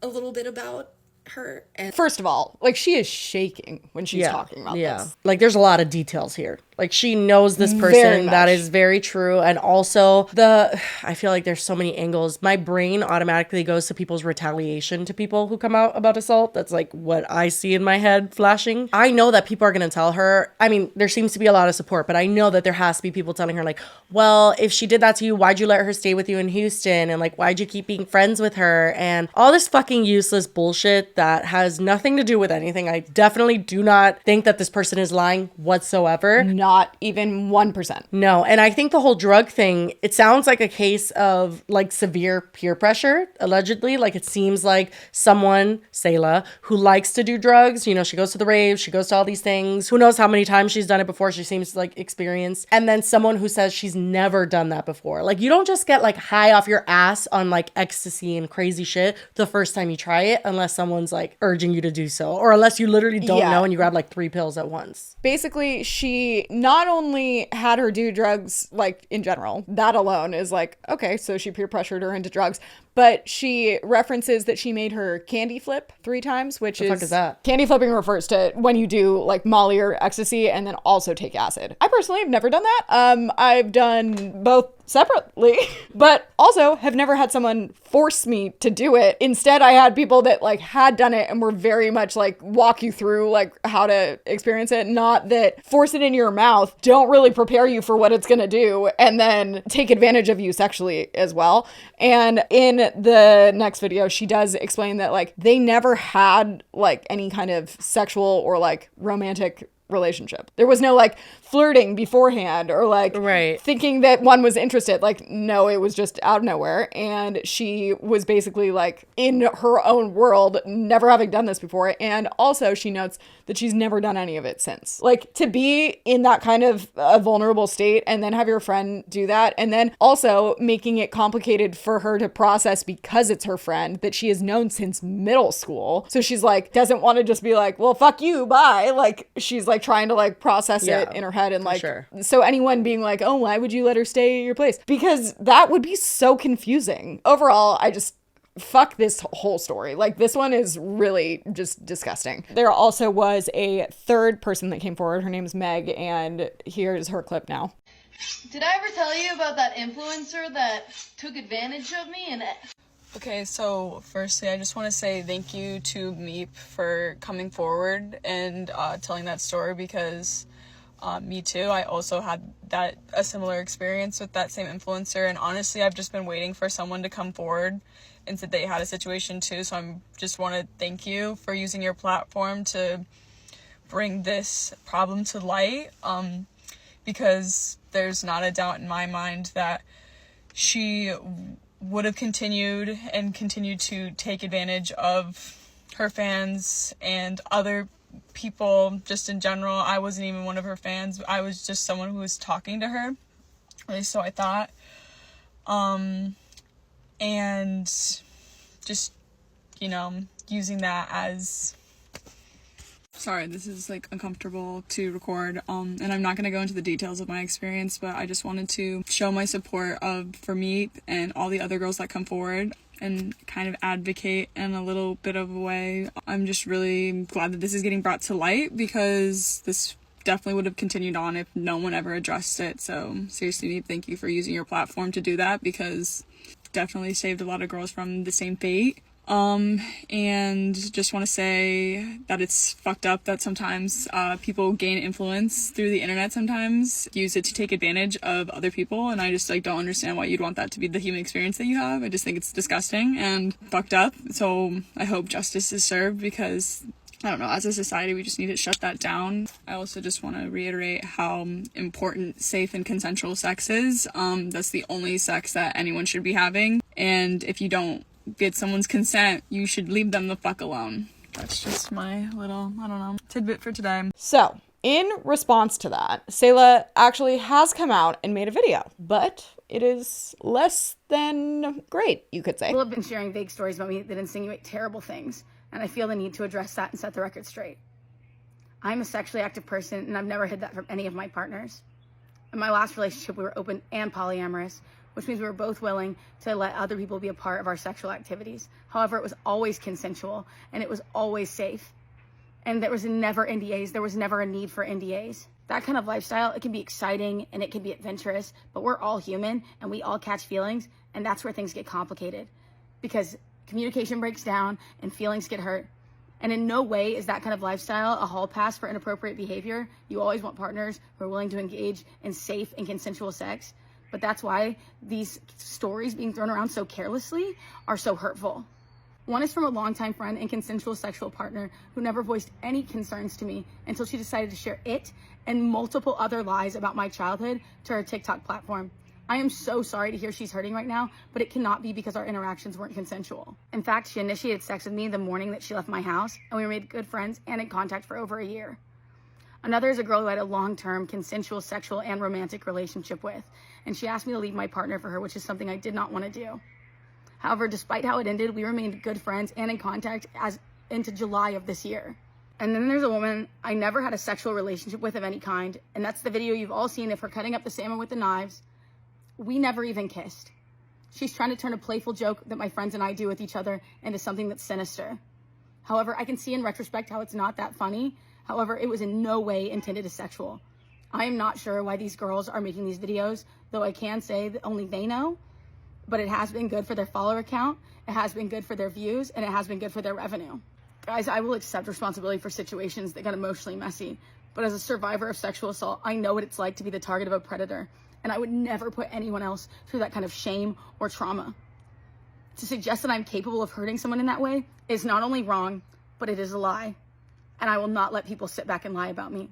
a little bit about her. And first of all, like, she is shaking when she's talking about this. Like, there's a lot of details here. Like, she knows this person. That is very true. And also I feel like there's so many angles. My brain automatically goes to people's retaliation to people who come out about assault. That's like what I see in my head flashing. I know that people are going to tell her. I mean, there seems to be a lot of support, but I know that there has to be people telling her like, well, if she did that to you, why'd you let her stay with you in Houston? And like, why'd you keep being friends with her? And all this fucking useless bullshit that has nothing to do with anything. I definitely do not think that this person is lying whatsoever. Not even 1%. No. And I think the whole drug thing, it sounds like a case of like severe peer pressure, allegedly. Like, it seems like someone, Salah, who likes to do drugs, she goes to the raves, she goes to all these things. Who knows how many times she's done it before. She seems like experienced. And then someone who says she's never done that before. Like, you don't just get like high off your ass on like ecstasy and crazy shit the first time you try it, unless someone's like urging you to do so, or unless you literally don't know and you grab like 3 pills at once. Basically, she not only had her do drugs, like, in general, that alone is like, okay, so she peer pressured her into drugs, but she references that she made her candy flip 3 times, which the fuck is that? Candy flipping refers to when you do like Molly or ecstasy and then also take acid. I personally have never done that. I've done both separately, but also have never had someone force me to do it. Instead, I had people that like had done it and were very much like walk you through like how to experience it, not that force it in your mouth, don't really prepare you for what it's gonna do, and then take advantage of you sexually as well. And in the next video, she does explain that like they never had like any kind of sexual or like romantic relationship. There was no like flirting beforehand or like thinking that one was interested. Like, no, it was just out of nowhere. And she was basically like in her own world, never having done this before. And also she notes that she's never done any of it since. Like, to be in that kind of a vulnerable state and then have your friend do that, and then also making it complicated for her to process because it's her friend that she has known since middle school. So she's like, doesn't want to just be like, well, fuck you, bye. Like, she's like trying to like process it in her head. And like, so anyone being like, oh, why would you let her stay at your place? Because that would be so confusing. Overall, I just fuck this whole story. Like, this one is really just disgusting. There also was a third person that came forward. Her name's Meg, and here's her clip now. Did I ever tell you about that influencer that took advantage of me? Okay, so firstly, I just want to say thank you to Meep for coming forward and telling that story, because me too, I also had a similar experience with that same influencer, and honestly, I've just been waiting for someone to come forward and said they had a situation too. So I'm just want to thank you for using your platform to bring this problem to light, because there's not a doubt in my mind that she would have continued to take advantage of her fans and other people just in general. I wasn't even one of her fans. I was just someone who was talking to her. At least so I thought. And just, you know, using that as... Sorry, this is like uncomfortable to record, and I'm not going to go into the details of my experience, but I just wanted to show my support for me and all the other girls that come forward and kind of advocate in a little bit of a way. I'm just really glad that this is getting brought to light, because this definitely would have continued on if no one ever addressed it. So seriously, thank you for using your platform to do that, because definitely saved a lot of girls from the same fate. And just want to say that it's fucked up that sometimes people gain influence through the internet, sometimes use it to take advantage of other people, and I just like don't understand why you'd want that to be the human experience that you have. I just think it's disgusting and fucked up. So I hope justice is served, because I don't know, as a society we just need to shut that down. I also just want to reiterate how important safe and consensual sex is. That's the only sex that anyone should be having, and if you don't get someone's consent, you should leave them the fuck alone. That's just my little, I don't know, tidbit for today. So, in response to that, Salah actually has come out and made a video, but it is less than great, you could say. People have been sharing vague stories about me that insinuate terrible things, and I feel the need to address that and set the record straight. I'm a sexually active person, and I've never hid that from any of my partners. In my last relationship, we were open and polyamorous, which means we were both willing to let other people be a part of our sexual activities. However, it was always consensual, and it was always safe. And there was never NDAs. There was never a need for NDAs. That kind of lifestyle, it can be exciting and it can be adventurous, but we're all human and we all catch feelings, and that's where things get complicated, because communication breaks down and feelings get hurt. And in no way is that kind of lifestyle a hall pass for inappropriate behavior. You always want partners who are willing to engage in safe and consensual sex. But that's why these stories being thrown around so carelessly are so hurtful. One is from a longtime friend and consensual sexual partner who never voiced any concerns to me until she decided to share it and multiple other lies about my childhood to her TikTok platform. I am so sorry to hear she's hurting right now, but it cannot be because our interactions weren't consensual. In fact, she initiated sex with me the morning that she left my house, and we made good friends and in contact for over a year. Another is a girl who I had a long-term consensual sexual and romantic relationship with, and she asked me to leave my partner for her, which is something I did not want to do. However, despite how it ended, we remained good friends and in contact into July of this year. And then there's a woman I never had a sexual relationship with of any kind, and that's the video you've all seen of her cutting up the salmon with the knives. We never even kissed. She's trying to turn a playful joke that my friends and I do with each other into something that's sinister. However, I can see in retrospect how it's not that funny. However, it was in no way intended as sexual. I am not sure why these girls are making these videos, though I can say that only they know, but it has been good for their follower count, it has been good for their views, and it has been good for their revenue. Guys, I will accept responsibility for situations that got emotionally messy, but as a survivor of sexual assault, I know what it's like to be the target of a predator, and I would never put anyone else through that kind of shame or trauma. To suggest that I'm capable of hurting someone in that way is not only wrong, but it is a lie. And I will not let people sit back and lie about me.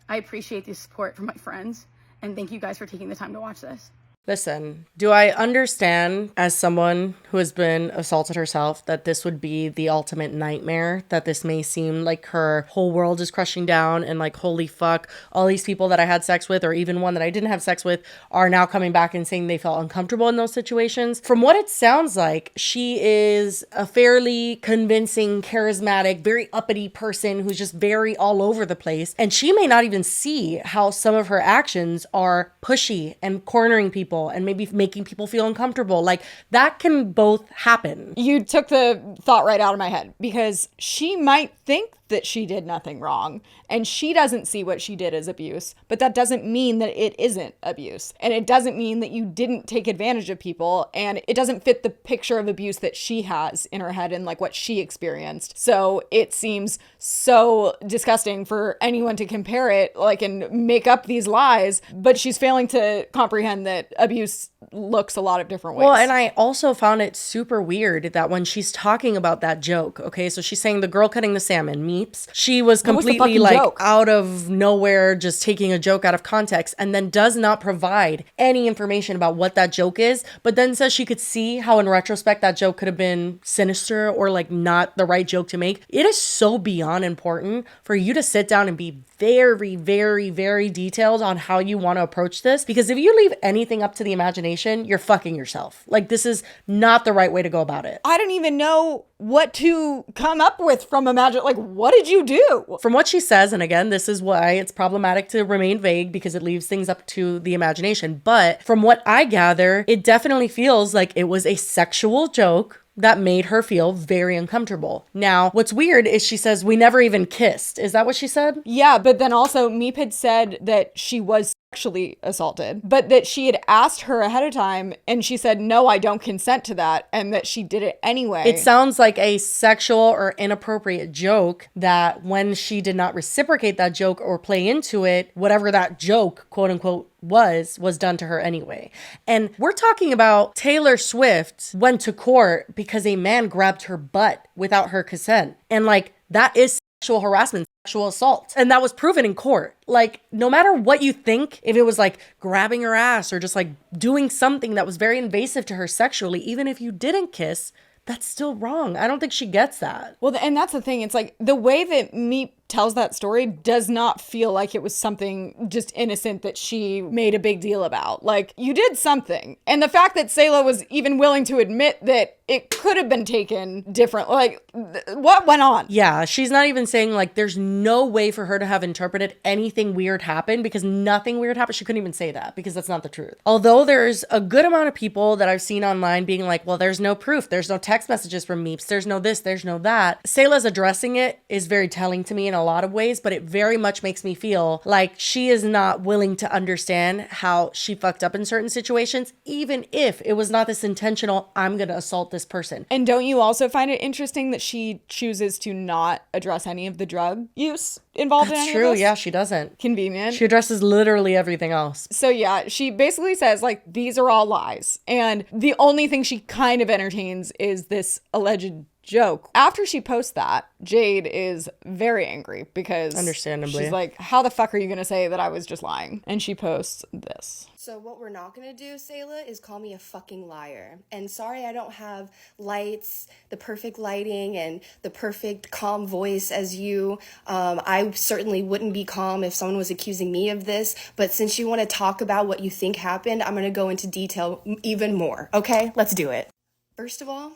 I appreciate the support from my friends, and thank you guys for taking the time to watch this. Listen, do I understand as someone who has been assaulted herself that this would be the ultimate nightmare, that this may seem like her whole world is crushing down and like, holy fuck, all these people that I had sex with or even one that I didn't have sex with are now coming back and saying they felt uncomfortable in those situations. From what it sounds like, she is a fairly convincing, charismatic, very uppity person who's just very all over the place. And she may not even see how some of her actions are pushy and cornering people and maybe making people feel uncomfortable. Like, that can both happen. You took the thought right out of my head, because she might think that she did nothing wrong. And she doesn't see what she did as abuse, but that doesn't mean that it isn't abuse. And it doesn't mean that you didn't take advantage of people, and it doesn't fit the picture of abuse that she has in her head and like what she experienced. So it seems so disgusting for anyone to compare it like and make up these lies, but she's failing to comprehend that abuse looks a lot of different ways. Well, and I also found it super weird that when she's talking about that joke, okay, so she's saying the girl cutting the salmon, Meeps, she was completely like joke? Out of nowhere, just taking a joke out of context, and then does not provide any information about what that joke is, but then says she could see how in retrospect that joke could have been sinister or like not the right joke to make. It is so beyond important for you to sit down and be very, very, very detailed on how you want to approach this, because if you leave anything up to the imagination, you're fucking yourself. Like, this is not the right way to go about it. I don't even know what to come up with from imagine. Like, what did you do? From what she says, and again, this is why it's problematic to remain vague because it leaves things up to the imagination. But from what I gather, it definitely feels like it was a sexual joke that made her feel very uncomfortable. Now, what's weird is she says, we never even kissed. Is that what she said? Yeah, but then also Meep had said that she was sexually assaulted, but that she had asked her ahead of time and she said, no, I don't consent to that, and that she did it anyway. It sounds like a sexual or inappropriate joke that when she did not reciprocate that joke or play into it, whatever that joke, quote unquote, was done to her anyway. And we're talking about Taylor Swift went to court because a man grabbed her butt without her consent. And like, that is sexual harassment, sexual assault. And that was proven in court. Like, no matter what you think, if it was like grabbing her ass or just like doing something that was very invasive to her sexually, even if you didn't kiss, that's still wrong. I don't think she gets that. Well, and that's the thing. It's like the way that Meep tells that story does not feel like it was something just innocent that she made a big deal about. Like, you did something. And the fact that Salah was even willing to admit that it could have been taken different, like, what went on? Yeah, she's not even saying, like, there's no way for her to have interpreted anything weird happened because nothing weird happened. She couldn't even say that because that's not the truth. Although there's a good amount of people that I've seen online being like, well, there's no proof. There's no text messages from Meeps. There's no this, there's no that. Salah's addressing it is very telling to me in a lot of ways, but it very much makes me feel like she is not willing to understand how she fucked up in certain situations, even if it was not this intentional, I'm gonna assault this person. And don't you also find it interesting that she chooses to not address any of the drug use involved in any of this? That's true, yeah, she doesn't. Convenient. She addresses literally everything else. So yeah, she basically says like, these are all lies. And the only thing she kind of entertains is this alleged joke. After she posts that, Jade is very angry because understandably she's like, how the fuck are you gonna say that I was just lying? And she posts this. So what we're not gonna do, Salah, is call me a fucking liar. And sorry I don't have lights, the perfect lighting, and the perfect calm voice as you. I certainly wouldn't be calm if someone was accusing me of this, but since you want to talk about what you think happened, I'm gonna go into detail even more, okay? Let's do it. First of all,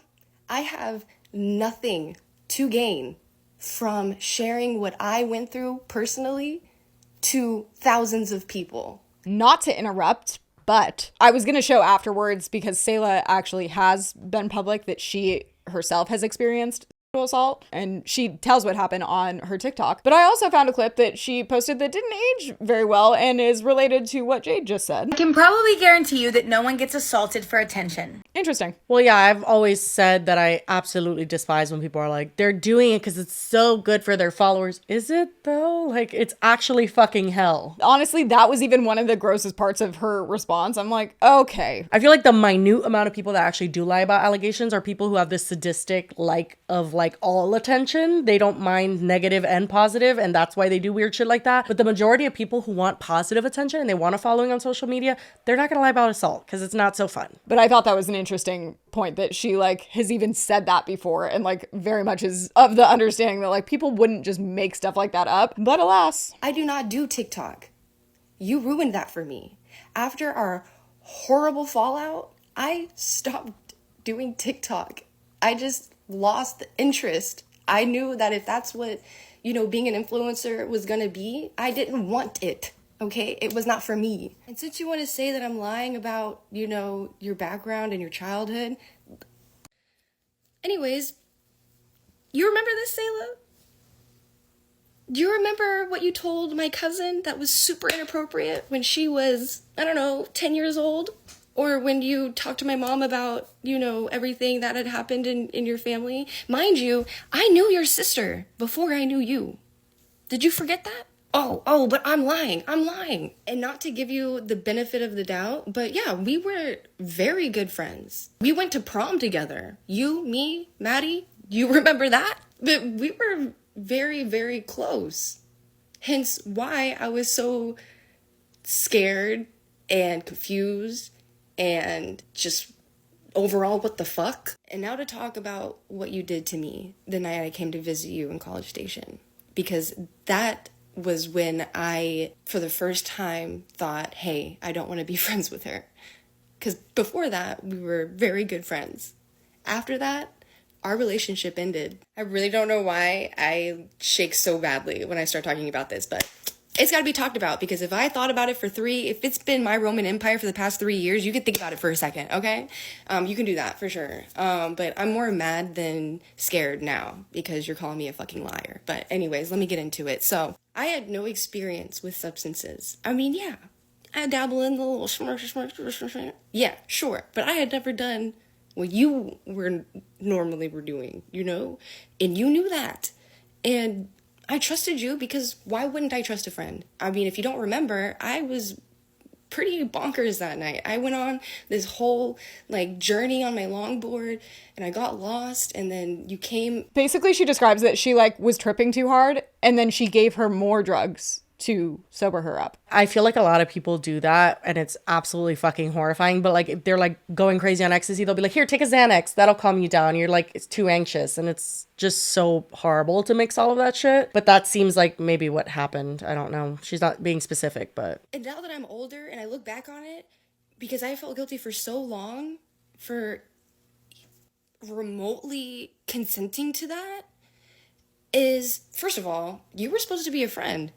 I have nothing to gain from sharing what I went through personally to thousands of people. Not to interrupt, but I was going to show afterwards because Salah actually has been public that she herself has experienced sexual assault, and she tells what happened on her TikTok. But I also found a clip that she posted that didn't age very well and is related to what Jade just said. I can probably guarantee you that no one gets assaulted for attention. Interesting. Well, yeah, I've always said that I absolutely despise when people are like, they're doing it because it's so good for their followers. Is it though? Like, it's actually fucking hell. Honestly, that was even one of the grossest parts of her response. I'm like, okay. I feel like the minute amount of people that actually do lie about allegations are people who have this sadistic of all attention. They don't mind negative and positive, and that's why they do weird shit like that. But the majority of people who want positive attention and they want a following on social media, they're not gonna lie about assault because it's not so fun. But I thought that was an interesting point that she has even said that before, and very much is of the understanding that people wouldn't just make stuff like that up. But alas, I do not do TikTok. You ruined that for me. After our horrible fallout, I stopped doing TikTok. I just lost the interest. I knew that if that's what, being an influencer was gonna be, I didn't want it. Okay, it was not for me. And since you want to say that I'm lying about, your background and your childhood. Anyways, you remember this, Salah? Do you remember what you told my cousin that was super inappropriate when she was, I don't know, 10 years old? Or when you talked to my mom about, everything that had happened in your family? Mind you, I knew your sister before I knew you. Did you forget that? Oh, but I'm lying. And not to give you the benefit of the doubt, but yeah, we were very good friends. We went to prom together. You, me, Maddie, you remember that? But we were very, very close. Hence why I was so scared and confused and just overall, what the fuck? And now to talk about what you did to me the night I came to visit you in College Station. Because that was when I, for the first time, thought, hey, I don't want to be friends with her. Because before that, we were very good friends. After that, our relationship ended. I really don't know why I shake so badly when I start talking about this, but it's got to be talked about, because if I thought about it if it's been my Roman Empire for the past 3 years, you could think about it for a second, okay? You can do that for sure. But I'm more mad than scared now because you're calling me a fucking liar. But anyways, let me get into it. So I had no experience with substances. I mean, yeah, I dabble in the little yeah, sure. But I had never done what you were doing, and you knew that. And I trusted you because why wouldn't I trust a friend? I mean, if you don't remember, I was pretty bonkers that night. I went on this whole journey on my longboard and I got lost, and then you came. Basically, she describes that she was tripping too hard, and then she gave her more drugs to sober her up. I feel like a lot of people do that, and it's absolutely fucking horrifying. But if they're going crazy on ecstasy, they'll be like, here, take a Xanax, that'll calm you down. You're it's too anxious, and it's just so horrible to mix all of that shit. But that seems like maybe what happened. I don't know. She's not being specific, but. And now that I'm older and I look back on it, because I felt guilty for so long for remotely consenting to that, is, first of all, you were supposed to be a friend.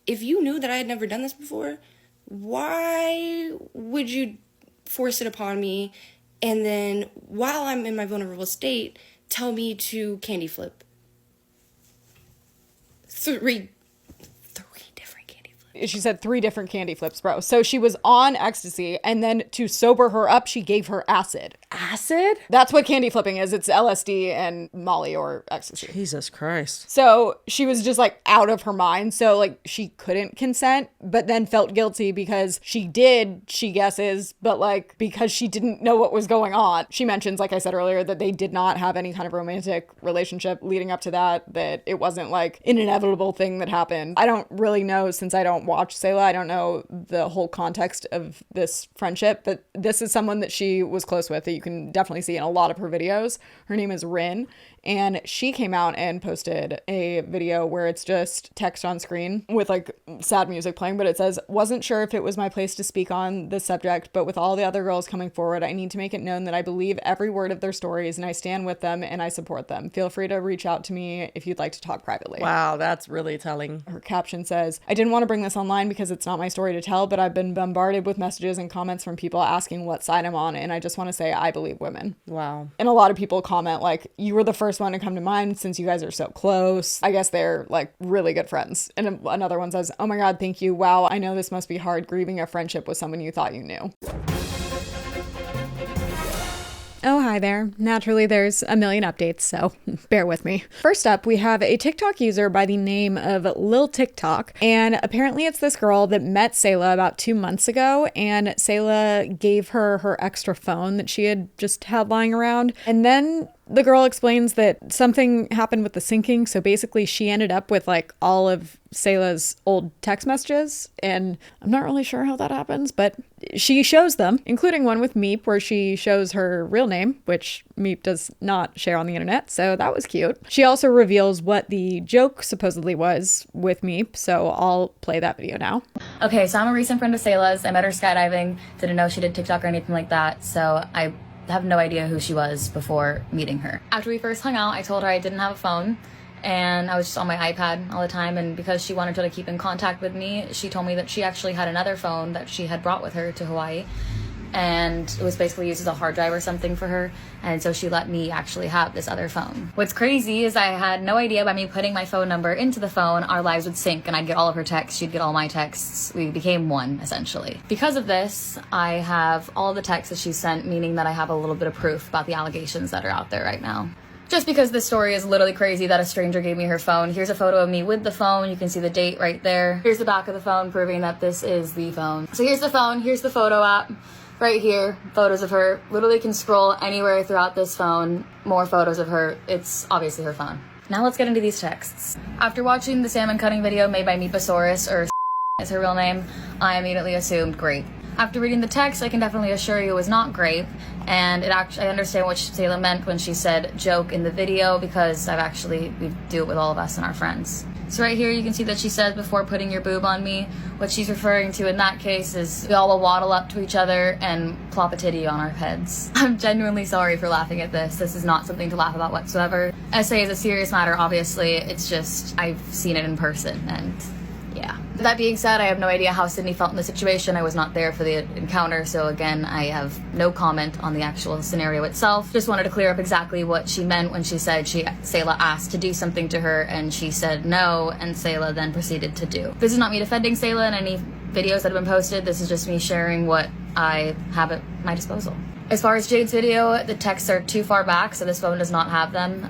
If you knew that I had never done this before, why would you force it upon me? And then while I'm in my vulnerable state, tell me to candy flip. Three different candy flips. She said 3 different candy flips, bro. So she was on ecstasy, and then to sober her up, she gave her acid. Acid? That's what candy flipping is. It's LSD and Molly or ecstasy. Jesus Christ. So she was just out of her mind. So she couldn't consent, but then felt guilty because she did, she guesses, but because she didn't know what was going on. She mentions, like I said earlier, that they did not have any kind of romantic relationship leading up to that it wasn't an inevitable thing that happened. I don't really know, since I don't watch Salah, I don't know the whole context of this friendship, but this is someone that she was close with that you can definitely see in a lot of her videos. Her name is Rin, and she came out and posted a video where it's just text on screen with sad music playing, but it says, wasn't sure if it was my place to speak on this subject, but with all the other girls coming forward, I need to make it known that I believe every word of their stories and I stand with them and I support them. Feel free to reach out to me if you'd like to talk privately. Wow, that's really telling. Her caption says, I didn't want to bring this online because it's not my story to tell, but I've been bombarded with messages and comments from people asking what side I'm on, and I just want to say I believe women. Wow. And a lot of people comment you were the first one to come to mind since you guys are so close. I guess they're really good friends. And another one says, oh my God, thank you. Wow, I know this must be hard grieving a friendship with someone you thought you knew. Oh, hi there. Naturally, there's a million updates, so bear with me. First up, we have a TikTok user by the name of Lil TikTok, and apparently it's this girl that met Salah about 2 months ago, and Salah gave her extra phone that she had just had lying around, and then the girl explains that something happened with the syncing, so basically she ended up with all of Salah's old text messages, and I'm not really sure how that happens, but she shows them, including one with Meep where she shows her real name, which Meep does not share on the internet, so that was cute. She also reveals what the joke supposedly was with Meep, so I'll play that video now. Okay, so I'm a recent friend of Salah's. I met her skydiving, didn't know she did TikTok or anything like that, so I have no idea who she was before meeting her. After we first hung out, I told her I didn't have a phone and I was just on my iPad all the time, and because she wanted to keep in contact with me, she told me that she actually had another phone that she had brought with her to Hawaii, and it was basically used as a hard drive or something for her, and so she let me actually have this other phone. What's crazy is I had no idea by me putting my phone number into the phone, our lives would sync and I'd get all of her texts, she'd get all my texts. We became one, essentially. Because of this, I have all the texts that she sent, meaning that I have a little bit of proof about the allegations that are out there right now. Just because this story is literally crazy that a stranger gave me her phone. Here's a photo of me with the phone. You can see the date right there. Here's the back of the phone proving that this is the phone. So here's the phone. Here's the photo app right here. Photos of her. Literally can scroll anywhere throughout this phone. More photos of her. It's obviously her phone. Now let's get into these texts. After watching the salmon cutting video made by Meepasaurus, or is her real name, I immediately assumed grape. After reading the text, I can definitely assure you it was not grape, and I understand what Salah meant when she said joke in the video, because we do it with all of us and our friends. So right here you can see that she said before putting your boob on me. What she's referring to in that case is we all will waddle up to each other and plop a titty on our heads. I'm genuinely sorry for laughing at this. This is not something to laugh about whatsoever. SA is a serious matter, obviously. It's just I've seen it in person, and yeah. That being said, I have no idea how Sydney felt in the situation. I was not there for the encounter, so again, I have no comment on the actual scenario itself. Just wanted to clear up exactly what she meant when she said Salah asked to do something to her, and she said no, and Salah then proceeded to do. This is not me defending Salah in any videos that have been posted. This is just me sharing what I have at my disposal. As far as Jade's video, the texts are too far back, so this phone does not have them,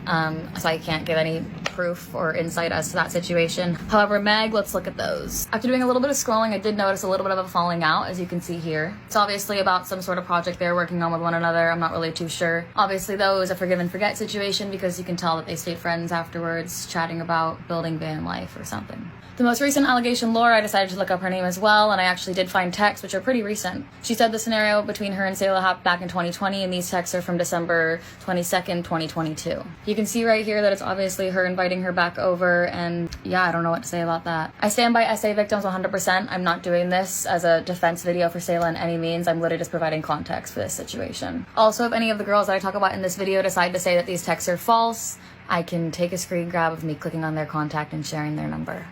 so I can't give any proof or insight as to that situation. However, Meg, let's look at those. After doing a little bit of scrolling, I did notice a little bit of a falling out, as you can see here. It's obviously about some sort of project they're working on with one another. I'm not really too sure. Obviously, though, it was a forgive and forget situation, because you can tell that they stayed friends afterwards, chatting about building van life or something. The most recent allegation, Laura, I decided to look up her name as well, and I actually did find texts, which are pretty recent. She said the scenario between her and Salah happened back in 2020, and these texts are from December 22nd, 2022. You can see right here that it's obviously her inviting her back over, and yeah, I don't know what to say about that. I stand by SA victims 100%. I'm not doing this as a defense video for Salah in any means. I'm literally just providing context for this situation. Also, if any of the girls that I talk about in this video decide to say that these texts are false, I can take a screen grab of me clicking on their contact and sharing their number.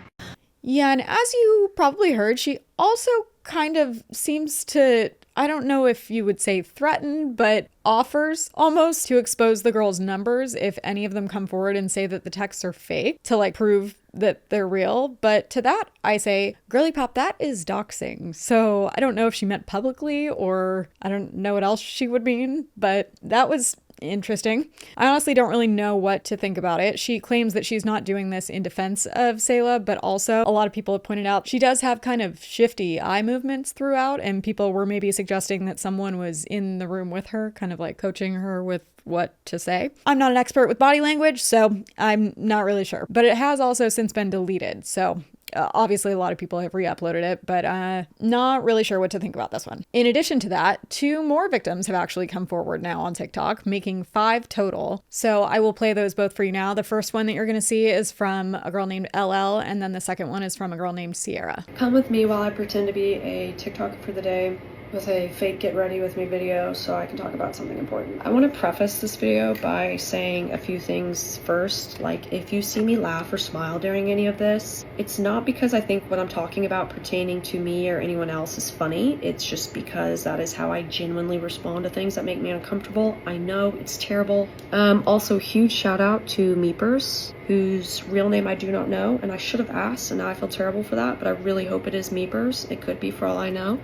Yeah, and as you probably heard, she also kind of seems to, I don't know if you would say threaten, but offers almost to expose the girls' numbers if any of them come forward and say that the texts are fake, to like prove that they're real. But to that, I say, girly pop, that is doxing. So I don't know if she meant publicly, or I don't know what else she would mean, but that was interesting. I honestly don't really know what to think about it. She claims that she's not doing this in defense of Salah, but also a lot of people have pointed out she does have kind of shifty eye movements throughout, and people were maybe suggesting that someone was in the room with her, kind of like coaching her with what to say. I'm not an expert with body language, so I'm not really sure, but it has also since been deleted, so obviously a lot of people have re-uploaded it, but not really sure what to think about this one. In addition to that, 2 more victims have actually come forward now on TikTok, making 5 total. So I will play those both for you now. The first one that you're going to see is from a girl named LL, and then the second one is from a girl named Sierra. Come with me while I pretend to be a TikToker for the day with a fake get ready with me video so I can talk about something important. I want to preface this video by saying a few things first. Like, if you see me laugh or smile during any of this, it's not because I think what I'm talking about pertaining to me or anyone else is funny. It's just because that is how I genuinely respond to things that make me uncomfortable. I know it's terrible. Also, huge shout out to Meepers, whose real name I do not know, and I should have asked, and now I feel terrible for that, but I really hope it is Meepers. It could be, for all I know.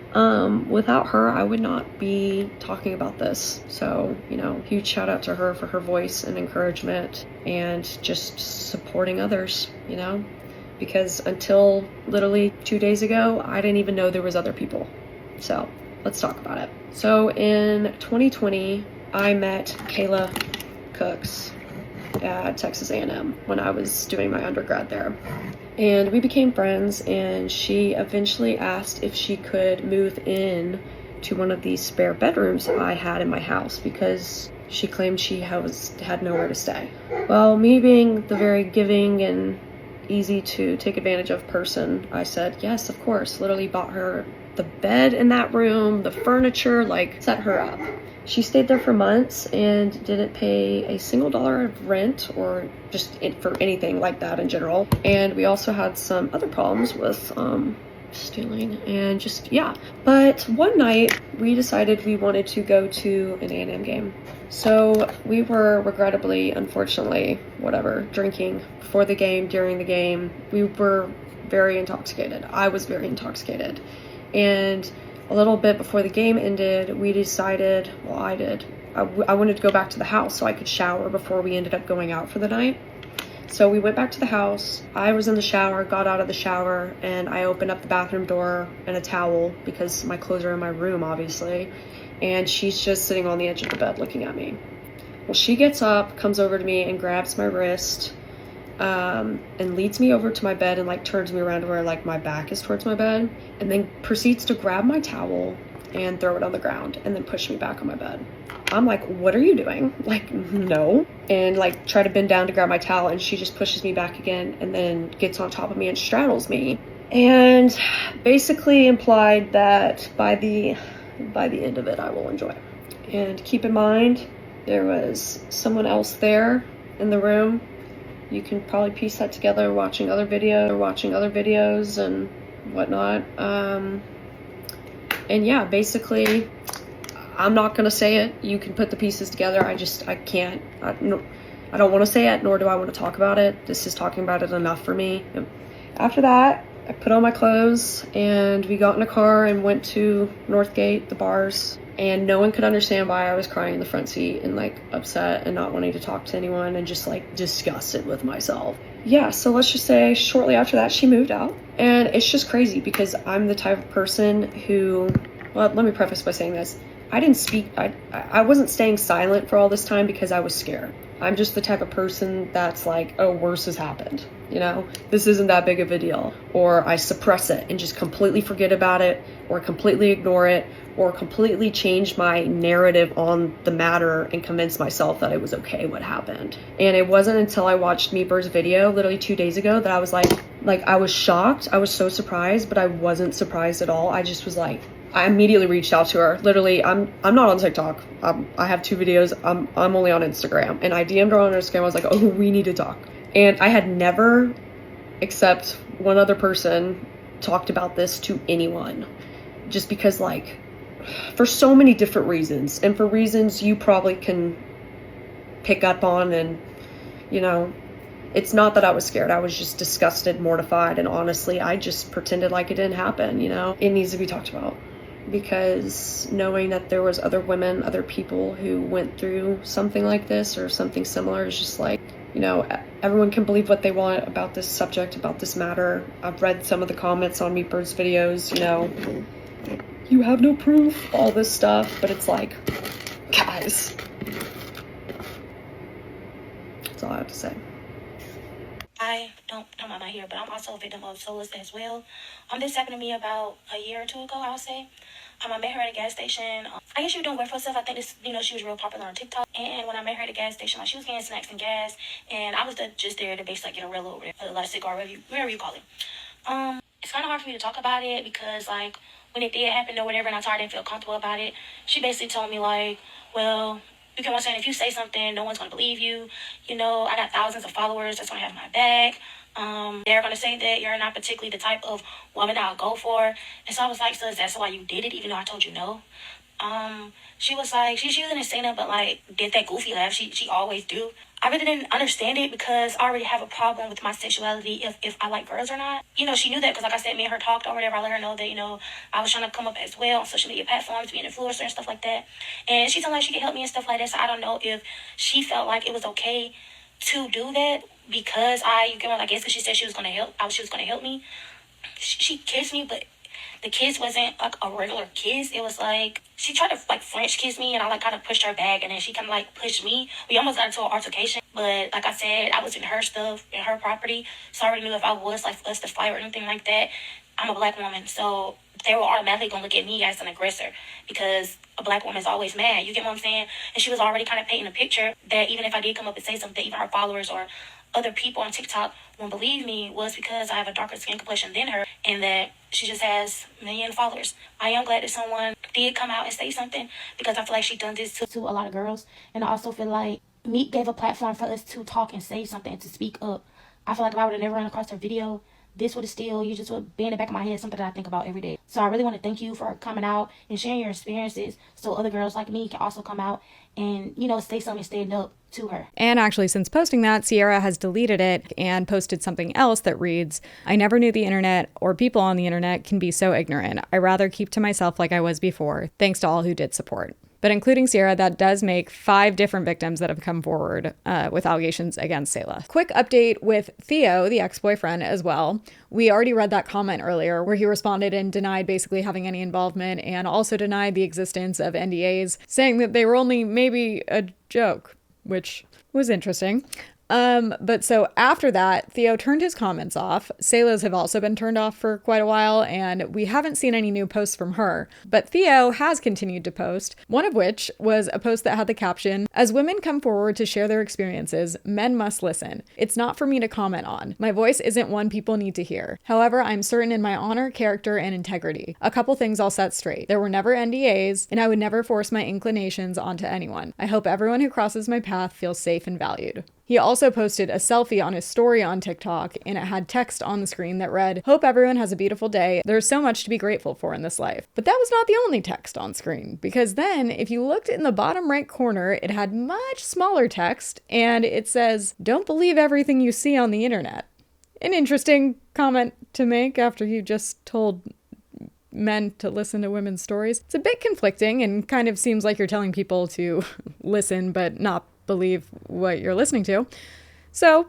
Without her, I would not be talking about this. So, you know, huge shout out to her for her voice and encouragement and just supporting others, you know, because until literally 2 days ago, I didn't even know there was other people. So let's talk about it. So in 2020, I met Kayla Cooks at Texas A&M when I was doing my undergrad there, and we became friends, and she eventually asked if she could move in to one of these spare bedrooms I had in my house because she claimed she had nowhere to stay. Well, me being the very giving and easy to take advantage of person, I said yes, of course. Literally bought her the bed in that room, the furniture, like set her up. She stayed there for months and didn't pay a single dollar of rent or just for anything like that in general. And we also had some other problems with stealing and just, yeah. But one night we decided we wanted to go to an A&M game. So we were regrettably, unfortunately, whatever, drinking before the game, during the game. We were very intoxicated. I was very intoxicated. And a little bit before the game ended, we decided, well, I did. I wanted to go back to the house so I could shower before we ended up going out for the night. So we went back to the house. I was in the shower, got out of the shower, and I opened up the bathroom door and a towel because my clothes are in my room, obviously. And she's just sitting on the edge of the bed looking at me. Well, she gets up, comes over to me and grabs my wrist, and leads me over to my bed and like turns me around to where like my back is towards my bed, and then proceeds to grab my towel and throw it on the ground and then push me back on my bed. I'm like, what are you doing? Like, no. And like try to bend down to grab my towel, and she just pushes me back again and then gets on top of me and straddles me, and basically implied that by the end of it I will enjoy. And keep in mind, there was someone else there in the room. You can probably piece that together watching other videos and whatnot. And yeah, basically, I'm not gonna say it. You can put the pieces together. I can't. I don't want to say it, nor do I want to talk about it. This is talking about it enough for me. After that, I put on my clothes and we got in a car and went to Northgate, the bars. And no one could understand why I was crying in the front seat and like upset and not wanting to talk to anyone and just like disgusted with myself. Yeah, so let's just say shortly after that she moved out. And it's just crazy because I'm the type of person who, well, let me preface by saying this. I wasn't staying silent for all this time because I was scared. I'm just the type of person that's like, oh, worse has happened. You know, this isn't that big of a deal. Or I suppress it and just completely forget about it, or completely ignore it, or completely change my narrative on the matter and convince myself that it was okay what happened. And it wasn't until I watched Meatbird's video literally 2 days ago that I was like I was shocked. I was so surprised, but I wasn't surprised at all. I just was like, I immediately reached out to her. Literally, I'm not on TikTok. I have 2 videos. I'm only on Instagram. And I DM'd her on Instagram. I was like, oh, we need to talk. And I had never, except one other person, talked about this to anyone. Just because, like, for so many different reasons. And for reasons you probably can pick up on. And, you know, it's not that I was scared. I was just disgusted, mortified. And honestly, I just pretended like it didn't happen, you know. It needs to be talked about. Because knowing that there was other women, other people who went through something like this or something similar is just like, you know, everyone can believe what they want about this subject, about this matter. I've read some of the comments on Meatbird's videos, you know, you have no proof, all this stuff, but it's like, guys. That's all I have to say. I don't know I'm not here, but I'm also a victim of soulless as well. This happened to me about a year or 2 ago, I'll say. I met her at a gas station. I guess she was doing well for herself. I think this, you know, she was real popular on TikTok. And when I met her at a gas station, like she was getting snacks and gas, and I was just there to basically get a real like cigar, whatever you call it. It's kind of hard for me to talk about it because like when it did happen or whatever, and I told her I didn't feel comfortable about it. She basically told me like, well, you get what I'm saying? If you say something, no one's going to believe you. You know, I got thousands of followers that's going to have my back. They're going to say that you're not particularly the type of woman I'll go for. And so I was like, so is that why you did it, even though I told you no? She was like, she didn't say that, but like, did that goofy laugh. She always do. I really didn't understand it because I already have a problem with my sexuality if I like girls or not. You know, she knew that because like I said, me and her talked or whatever. I let her know that, you know, I was trying to come up as well on social media platforms, be an influencer and stuff like that. And she told me like she could help me and stuff like that. So I don't know if she felt like it was okay to do that because I guess because she said she was going to help. She was going to help me. She kissed me, but the kiss wasn't like a regular kiss. It was like she tried to like French kiss me, and I like kind of pushed her back, and then she kind of like pushed me. We almost got into an altercation, but like I said, I was in her stuff, in her property, so I already knew if I was like for us to fight or anything like that, I'm a black woman, so they were automatically gonna look at me as an aggressor because a black woman is always mad. You get what I'm saying? And she was already kind of painting a picture that even if I did come up and say something, even her followers or other people on TikTok won't believe me was because I have a darker skin complexion than her and that she just has a million followers. I am glad that someone did come out and say something because I feel like she done this to a lot of girls. And I also feel like Meek gave a platform for us to talk and say something and to speak up. I feel like if I would have never run across her video, this would still, you just would be in the back of my head, something that I think about every day. So I really want to thank you for coming out and sharing your experiences so other girls like me can also come out and, you know, say something, stand up to her. And actually, since posting that, Sierra has deleted it and posted something else that reads, I never knew the internet or people on the internet can be so ignorant. I rather keep to myself like I was before. Thanks to all who did support. But including Sierra, that does make 5 different victims that have come forward with allegations against Salah. Quick update with Theo, the ex-boyfriend, as well. We already read that comment earlier where he responded and denied basically having any involvement and also denied the existence of NDAs, saying that they were only maybe a joke, which was interesting. But so after that, Theo turned his comments off. Salah's have also been turned off for quite a while, and we haven't seen any new posts from her. But Theo has continued to post, one of which was a post that had the caption, as women come forward to share their experiences, men must listen. It's not for me to comment on. My voice isn't one people need to hear. However, I'm certain in my honor, character, and integrity. A couple things I'll set straight. There were never NDAs, and I would never force my inclinations onto anyone. I hope everyone who crosses my path feels safe and valued. He also posted a selfie on his story on TikTok, and it had text on the screen that read, hope everyone has a beautiful day. There's so much to be grateful for in this life. But that was not the only text on screen, because then if you looked in the bottom right corner, it had much smaller text, and it says, don't believe everything you see on the internet. An interesting comment to make after you just told men to listen to women's stories. It's a bit conflicting and kind of seems like you're telling people to listen but not believe what you're listening to. So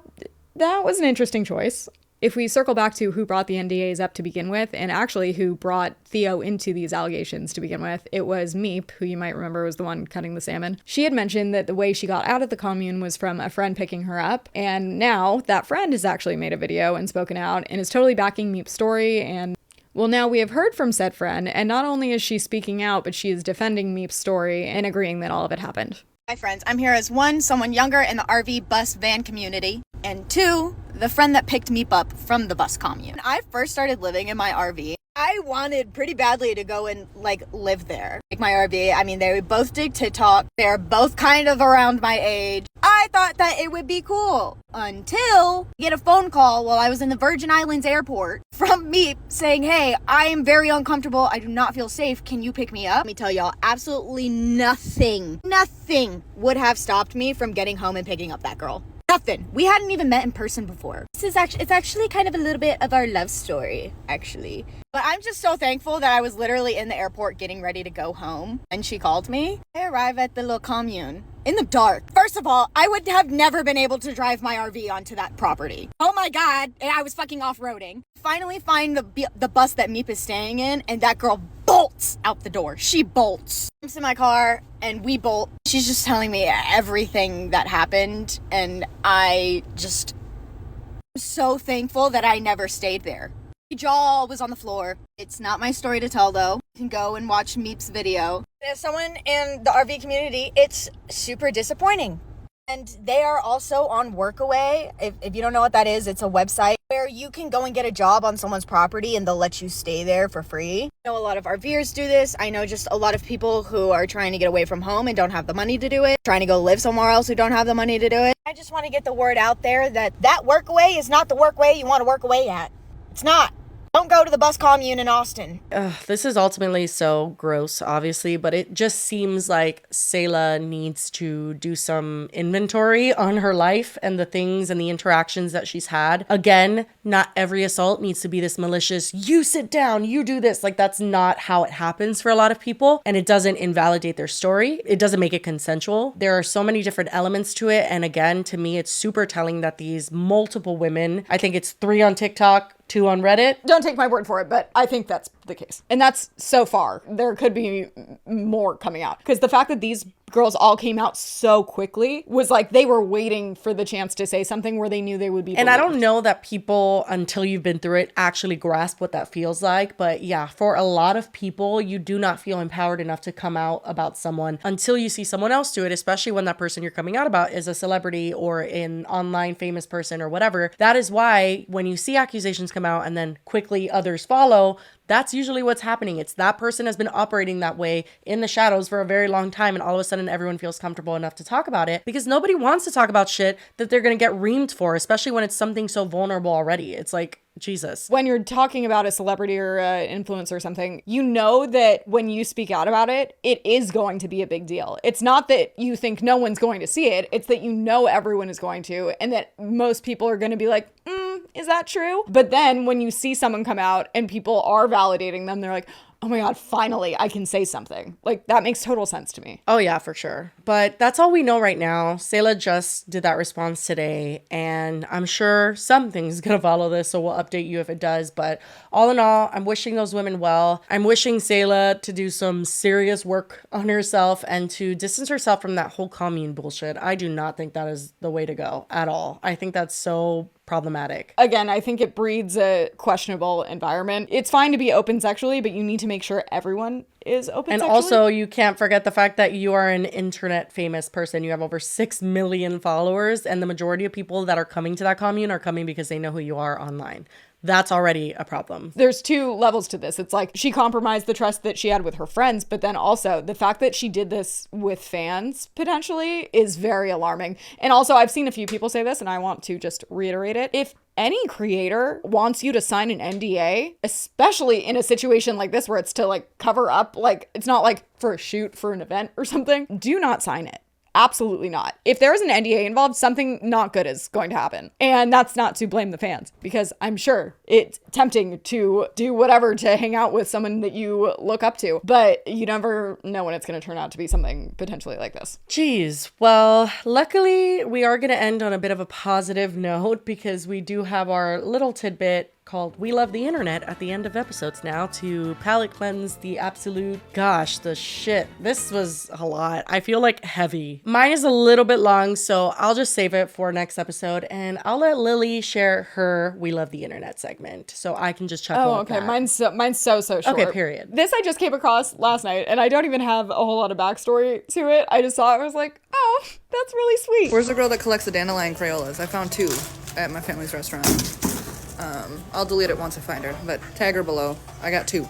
that was an interesting choice. If we circle back to who brought the NDAs up to begin with, and actually who brought Theo into these allegations to begin with, it was Meep, who you might remember was the one cutting the salmon. She had mentioned that the way she got out of the commune was from a friend picking her up, and now that friend has actually made a video and spoken out and is totally backing Meep's story. And well, now we have heard from said friend, and not only is she speaking out, but she is defending Meep's story and agreeing that all of it happened. Hi friends, I'm here as 1, someone younger in the RV bus van community, and 2, the friend that picked me up from the bus commune. When I first started living in my RV, I wanted pretty badly to go and live there. Like my RV, I mean, they both dig TikTok. They're both kind of around my age. I thought that it would be cool until I get a phone call while I was in the Virgin Islands airport from me saying, hey, I am very uncomfortable. I do not feel safe. Can you pick me up? Let me tell y'all, absolutely nothing would have stopped me from getting home and picking up that girl. Nothing. We hadn't even met in person before. It's actually kind of a little bit of our love story, actually. But I'm just so thankful that I was literally in the airport getting ready to go home, and she called me. I arrive at the little commune in the dark. First of all, I would have never been able to drive my RV onto that property. Oh my God, and I was fucking off-roading. Finally find the bus that Meep is staying in, and that girl bolts out the door. She bolts. I'm in my car, and we bolt. She's just telling me everything that happened, and I just am so thankful that I never stayed there. My jaw was on the floor. It's not my story to tell, though. You can go and watch Meep's video. As someone in the RV community, it's super disappointing. And they are also on Workaway. If you don't know what that is, it's a website where you can go and get a job on someone's property and they'll let you stay there for free. I know a lot of RVers do this. I know just a lot of people who are trying to get away from home and don't have the money to do it, trying to go live somewhere else who don't have the money to do it. I just want to get the word out there that Workaway is not the Workaway you want to work away at. It's not. Don't go to the bus commune in Austin. This is ultimately so gross, obviously, but it just seems like Salah needs to do some inventory on her life and the things and the interactions that she's had. Again, not every assault needs to be this malicious, you sit down, you do this. Like, that's not how it happens for a lot of people, and it doesn't invalidate their story. It doesn't make it consensual. There are so many different elements to it, and again, to me, it's super telling that these multiple women, I think it's 3 on TikTok, 2 on Reddit. Don't take my word for it, but I think that's the case. And that's so far. There could be more coming out. Because the fact that these girls all came out so quickly was like they were waiting for the chance to say something where they knew they would be believed. And I don't know that people, until you've been through it, actually grasp what that feels like. But yeah, for a lot of people, you do not feel empowered enough to come out about someone until you see someone else do it, especially when that person you're coming out about is a celebrity or an online famous person or whatever. That is why when you see accusations come out and then quickly others follow, that's usually what's happening. It's that person has been operating that way in the shadows for a very long time, and all of a sudden everyone feels comfortable enough to talk about it because nobody wants to talk about shit that they're going to get reamed for, especially when it's something so vulnerable already. It's like, Jesus. When you're talking about a celebrity or influencer or something, you know that when you speak out about it, it is going to be a big deal. It's not that you think no one's going to see it. It's that you know everyone is going to, and that most people are going to be like, is that true? But then when you see someone come out and people are validating them, they're like, oh my God, finally, I can say something. Like, that makes total sense to me. Oh yeah, for sure. But that's all we know right now. Salah just did that response today, and I'm sure something's gonna follow this, so we'll update you if it does. But all in all, I'm wishing those women well. I'm wishing Salah to do some serious work on herself and to distance herself from that whole commune bullshit. I do not think that is the way to go at all. I think that's so problematic. Again, I think it breeds a questionable environment. It's fine to be open sexually, but you need to make sure everyone is open and sexually. Also, you can't forget the fact that you are an internet famous person. You have over 6 million followers, and the majority of people that are coming to that commune are coming because they know who you are online. That's already a problem. There's 2 levels to this. It's like she compromised the trust that she had with her friends, but then also the fact that she did this with fans potentially is very alarming. And also, I've seen a few people say this, and I want to just reiterate it. If any creator wants you to sign an NDA, especially in a situation like this where it's to like cover up, like it's not like for a shoot for an event or something, do not sign it. Absolutely not. If there is an NDA involved, something not good is going to happen. And that's not to blame the fans, because I'm sure it's tempting to do whatever to hang out with someone that you look up to, but you never know when it's going to turn out to be something potentially like this. Geez. Well, luckily we are going to end on a bit of a positive note, because we do have our little tidbit called We Love the Internet at the end of episodes now to palate cleanse the absolute, gosh, the shit. This was a lot. I feel like heavy. Mine is a little bit long, so I'll just save it for next episode, and I'll let Lily share her We Love the Internet segment so I can just chuckle. Oh, okay. Mine's so short. Okay, period. This I just came across last night, and I don't even have a whole lot of backstory to it. I just saw it and was like, oh, that's really sweet. Where's the girl that collects the dandelion Crayolas? I found 2 at my family's restaurant. I'll delete it once I find her, but tag her below. I got 2.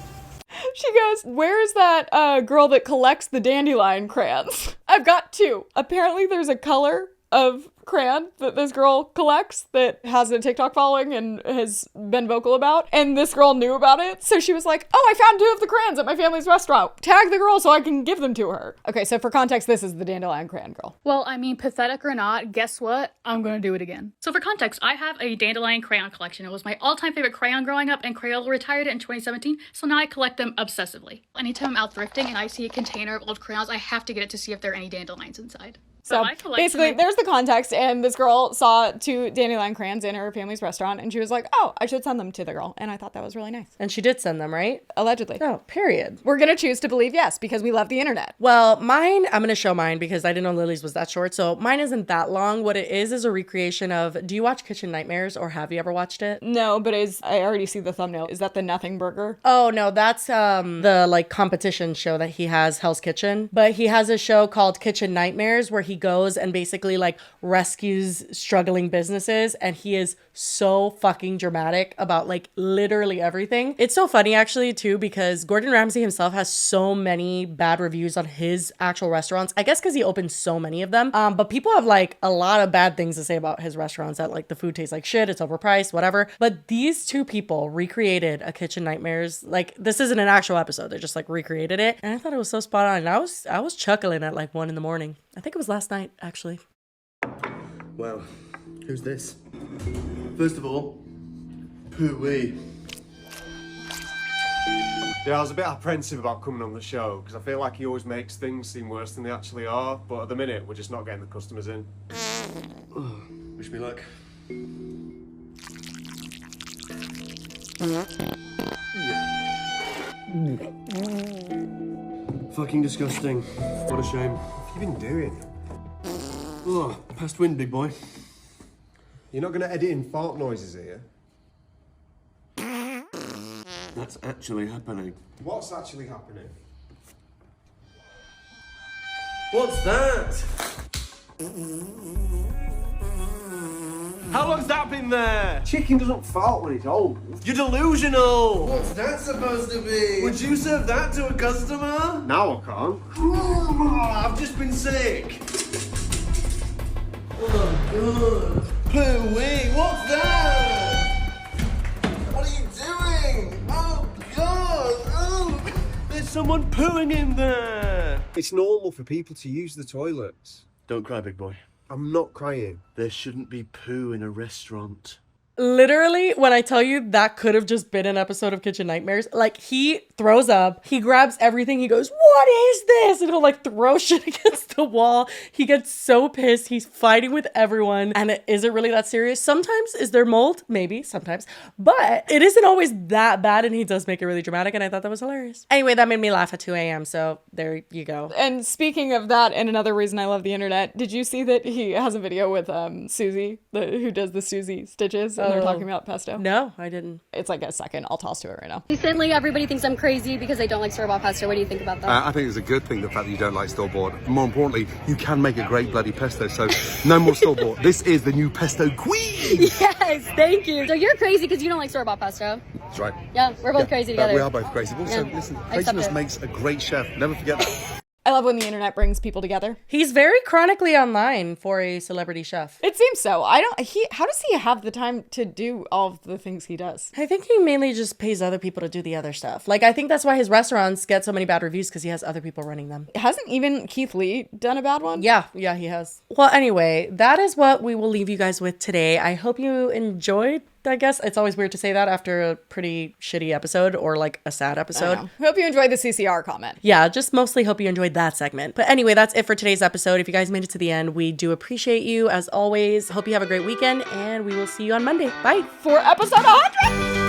She goes, where's that girl that collects the dandelion crayons? I've got 2. Apparently there's a color of crayon that this girl collects that has a TikTok following and has been vocal about, and this girl knew about it, so she was like, oh, I found 2 of the crayons at my family's restaurant. Tag the girl so I can give them to her. Okay, so for context, this is the dandelion crayon girl. Well, I mean, pathetic or not, guess what? I'm gonna do it again. So for context, I have a dandelion crayon collection. It was my all-time favorite crayon growing up, and Crayola retired it in 2017, so now I collect them obsessively. Anytime I'm out thrifting and I see a container of old crayons, I have to get it to see if there are any dandelions inside. So basically, there's the context, and this girl saw 2 dandelion crayons in her family's restaurant, and she was like, oh, I should send them to the girl. And I thought that was really nice. And she did send them, right? Allegedly. Oh, period. We're going to choose to believe yes, because we love the internet. Well, mine, I'm going to show mine because I didn't know Lily's was that short. So mine isn't that long. What it is a recreation of, do you watch Kitchen Nightmares, or have you ever watched it? No, but I already see the thumbnail. Is that the Nothing Burger? Oh, no, that's the like competition show that he has, Hell's Kitchen. But he has a show called Kitchen Nightmares where he goes and basically like rescues struggling businesses, and he is so fucking dramatic about like literally everything. It's so funny actually too, because Gordon Ramsay himself has so many bad reviews on his actual restaurants, I guess because he opened so many of them, but people have like a lot of bad things to say about his restaurants, that like the food tastes like shit, it's overpriced, whatever. But these 2 people recreated a Kitchen Nightmares. Like, this isn't an actual episode, they just like recreated it, and I thought it was so spot on. And I was chuckling at like 1 a.m. I think it was last night actually. Well, who's this? First of all, poo-wee. Yeah, I was a bit apprehensive about coming on the show because I feel like he always makes things seem worse than they actually are, but at the minute, we're just not getting the customers in. Wish me luck. Fucking disgusting. What a shame. What have you been doing? Oh, past wind, big boy. You're not going to edit in fart noises here? That's actually happening. What's actually happening? What's that? How long's that been there? Chicken doesn't fart when it's old. You're delusional! What's that supposed to be? Would you serve that to a customer? Now I can't. I've just been sick. Oh, God. Pooh-wee, what's that? someone pooing in there. It's normal for people to use the toilets. Don't cry, big boy. I'm not crying. There shouldn't be poo in a restaurant. Literally, when I tell you that could have just been an episode of Kitchen Nightmares, like he throws up, he grabs everything, he goes, "What is this?" And he'll like throw shit against the wall. He gets so pissed, he's fighting with everyone, and is it really that serious? Sometimes is there mold? Maybe, sometimes, but it isn't always that bad, and he does make it really dramatic, and I thought that was hilarious. Anyway, that made me laugh at 2 a.m., so there you go. And speaking of that, and another reason I love the internet, did you see that he has a video with Susie, who does the Susie stitches? And they're talking about pesto. No, I didn't. It's like a second. I'll toss to it right now. Recently, everybody thinks I'm crazy because I don't like store-bought pesto. What do you think about that? I think it's a good thing, the fact that you don't like store-bought. More importantly, you can make a great bloody pesto, so no more store-bought. This is the new pesto queen! Yes, thank you. So you're crazy because you don't like store-bought pesto. That's right. Yeah, we're both crazy together. We are both crazy. Also, Yeah, listen, I accept craziness it. makes a great chef. Never forget that. I love when the internet brings people together. He's very chronically online for a celebrity chef. It seems so. How does he have the time to do all of the things he does? I think he mainly just pays other people to do the other stuff. Like, I think that's why his restaurants get so many bad reviews, because he has other people running them. Hasn't even Keith Lee done a bad one? Yeah, he has. Well, anyway, that is what we will leave you guys with today. I hope you enjoyed. I guess it's always weird to say that after a pretty shitty episode or like a sad episode. Hope you enjoyed the CCR comment. Yeah, just mostly hope you enjoyed that segment. But anyway, that's it for today's episode. If you guys made it to the end, we do appreciate you as always. Hope you have a great weekend, and we will see you on Monday. Bye. For episode 100!